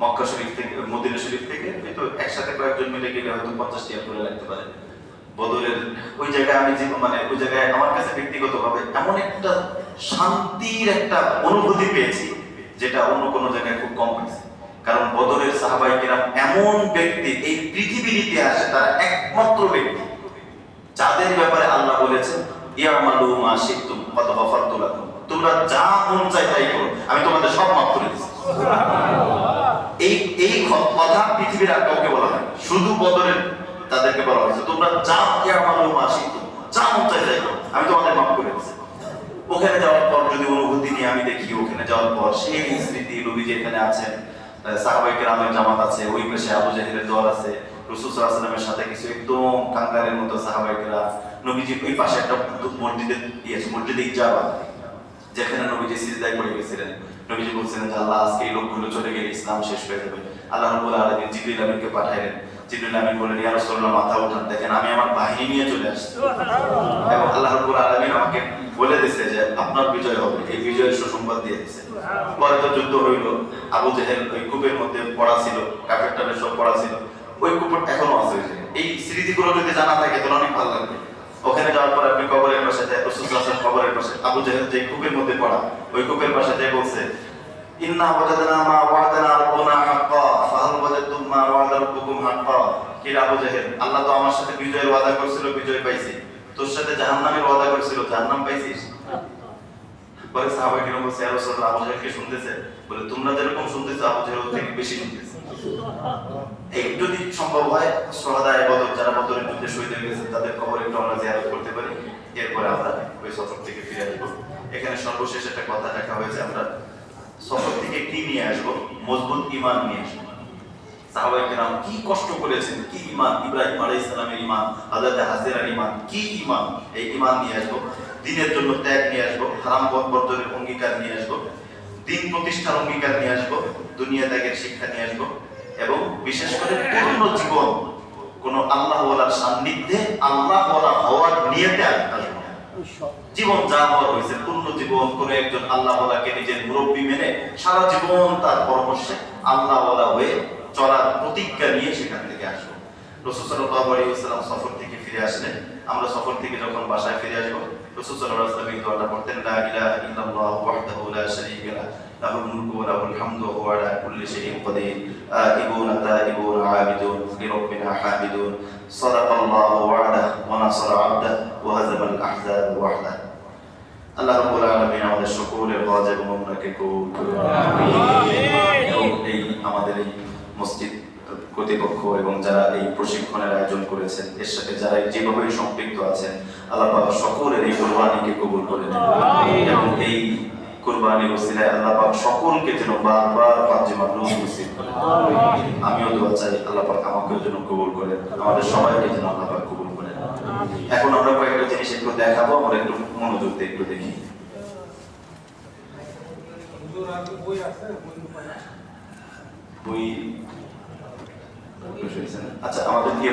মক্কা শরীফ থেকে, মদিনা শরীফ থেকে হয়তো একসাথে কয়েকজন মিলে গেলে হয়তো 50 টাকা করে লাগতে পারে। বদরের ওই জায়গায় আমি যে ওই জায়গায় আমার কাছে ব্যক্তিগতভাবে এমন একটা শান্তির একটা অনুভূতি পেয়েছি, যেটা অন্য কোনো জায়গায় খুব কম পেয়েছি। কারণ বদরের সাহাবায়ে কিরাম এমন ব্যক্তি এই পৃথিবীর ইতিহাসে তারা একমাত্র ব্যক্তি যাদের ব্যাপারে আল্লাহ বলেছেন ইয়ামালু মা শি'তুম ক্বাদ গাফারতু লাকুম, তোমরা যা মন চাই তাই করো, আমি তোমাদের সব মাফ করে দিয়েছি। এই কথা পৃথিবীর আর কাউকে বলা হয়, শুধু বদরের তাদেরকে বলা হয়েছে তোমরা যা ইয়ামালু মা শি'তুম, যা মন চাই তাই করো, আমি তোমাদের মাফ করে দিয়েছি। ওখানে যাওয়ার পর যদি অনুভূতি নিয়ে আমি দেখি, ওখানে যাওয়ার পর সেই স্মৃতি, নবীজি এখানে আছেন, সাহাবায়ে কেরামের জামাত আছে, ওই পাশে আবু জাহেলের দল আছে, রাসূল সাল্লাল্লাহু আলাইহি ওয়াসাল্লামের সাথে কিছু একদম কাঙ্গালের মতো সাহাবায়ে কেরাম, নবীজি ওই পাশে একটা মসজিদে ইজাবা, যেখানে নবীজি সিজদায় পড়ে গেছিলেন। নবীজি বলছিলেন যে আল্লাহ আজকে এই লোকগুলো চলে গেলে ইসলাম শেষ হয়ে যাবে। আল্লাহ রাব্বুল আলামিন জিবরিল আমিনকে পাঠালেন। জিবরিল আমিন বললেন ইয়া রাসূলুল্লাহ মাথা উঠান, দেখেন আমি আমার বাহিনী নিয়ে চলে আসছি। এবং আল্লাহ রাব্বুল আলামিন আমাকে বলে দিয়েছে যে আপনার বিজয় হবে, এই বিজয়ের সুসংবাদ দিয়ে দিয়েছে। পরে তো যুদ্ধ হইল, আবু জেহেল ওই কূপের মধ্যে পড়া ছিল, কাফের টাফের সব পড়া ছিল, ওই কূপ এখনো আছে। এই স্মৃতিগুলো যদি জানা থাকে তাহলে অনেক ভালো লাগবে। ওখানে যাওয়ার পর আপনি কবরের পাশে যায়, রাসূল সাল্লাল্লাহু আলাইহি ওয়াসাল্লাম কবরের পাশে আবু জেহেল যে কূপের মধ্যে পড়া, ওই কূপের পাশে যায় বলছে ইন্না ওয়াজাদনা মা ওয়া'দানা রাব্বুনা হাক্কা ফাহাল ওয়াজাদতুম মা ওয়া'দা রাব্বুকুম হাক্কা। কি আবু জেহেল, আল্লাহ তো আমার সাথে বিজয়ের ওয়াদা করেছিল, বিজয় পাইছি, তোর সাথে জাহান্নামের ওয়াদা করেছিল, জাহান্নাম পাইছিস? পরে সাহাবায়ে কেরাম বলছে ইয়া রাসূলুল্লাহ, আবু জেহেল কে শুনতেছে? বলে তোমরা যেরকম শুনতেছো আবু জেহেল থেকে বেশি শুনতেছে। এই যদি সম্ভব হয় শুহাদায়ে বদর, যারা বদরের যুদ্ধে শহীদ হয়ে গেছে তাদের কবর একটু আমরা জিয়ারত করতে পারি, এরপরে আমরা ওই সফর থেকে ফিরে আসবো। এখানে সর্বশেষ একটা কথা দেখা হয়েছে, আমরা সফর থেকে কি নিয়ে আসবো? মজবুত ঈমান নিয়ে আসবো। সাহাবায়ে কেরাম কি কষ্ট করেছেন, কি ঈমান, ইব্রাহিম আলাইহিস সালামের ঈমান, হযরত হাজেরার ঈমান, কি ঈমান, এই ঈমান নিয়ে আসবো। দ্বীনের জন্য ত্যাগ নিয়ে আসবো, হারাম বর্জনের অঙ্গীকার নিয়ে আসবো, দ্বীন প্রতিষ্ঠার অঙ্গীকার নিয়ে আসবো, দুনিয়া ত্যাগের শিক্ষা নিয়ে আসবো, এবং বিশেষ করে পূর্ণ জীবন কোন আল্লাহ ওয়ালার সান্নিধ্যে আল্লাহ ওয়ালা হওয়ার নিয়তে আসবো। জীবন যা হওয়ার হয়েছে পূর্ণ জীবন কোন একজন আল্লাহ ওয়ালাকে নিজের মুরব্বী মেনে সারা জীবন তার পরামর্শে আল্লাহ ওয়ালা হয়ে চলার প্রতিজ্ঞা নিয়ে সেখান থেকে আসবো। রাসূল সাল্লাল্লাহু আলাইহি ওয়াসাল্লাম সফর থেকে ফিরে আসলেন, আমরা সফর থেকে যখন বাসায় ফিরে আসবো রাসূল সাল্লাল্লাহু আলাইহি ওয়াসাল্লাম এই দোয়াটা পড়তেন, লা ইলাহা ইল্লাল্লাহু ওয়াহদাহু লা শারীকা লাহু লাহুল মুলকু ওয়া লাহুল হামদু ওয়া হুয়া আলা কুল্লি শাইইন কাদির আইবুনা তাইবুনা আবিদুন লিরাব্বিনা হামিদুন সাদাকাল্লাহু ওয়া'দাহু ওয়া নাসারা 'abদাহু ওয়া হাযামাল আহজাব ওয়াহদাহু। আল্লাহ রাব্বুল আলামিন আমাদের সকলের হজ এবং উমরাকে কবুল করুন, আমিন। এই আমাদের এই মসজিদ কর্তৃপক্ষ এবং যারা এই প্রশিক্ষণের আয়োজন করেছেন, এর সাথে যারা যেভাবে সম্পৃক্ত আছেন, আল্লাহ পাক সকলের এই কুরবানিকে কবুল করে নেন এবং এই কুরবানির ওসিলায় আল্লাহ পাক সকলকে যেন বারবার হজ্জে মাবরুর নসিব করেন। আমিও দোয়া চাই আল্লাহ পাক আমাকেও যেন কবুল করেন, আমাদের সবাইকে যেন আল্লাহ পাক কবুল করেন। এখন আমরা কয়েকটা জিনিস একটু দেখাবো, আমরা একটু মনোযোগ দিয়ে একটু দেখি। বই আচ্ছা আমাদের কি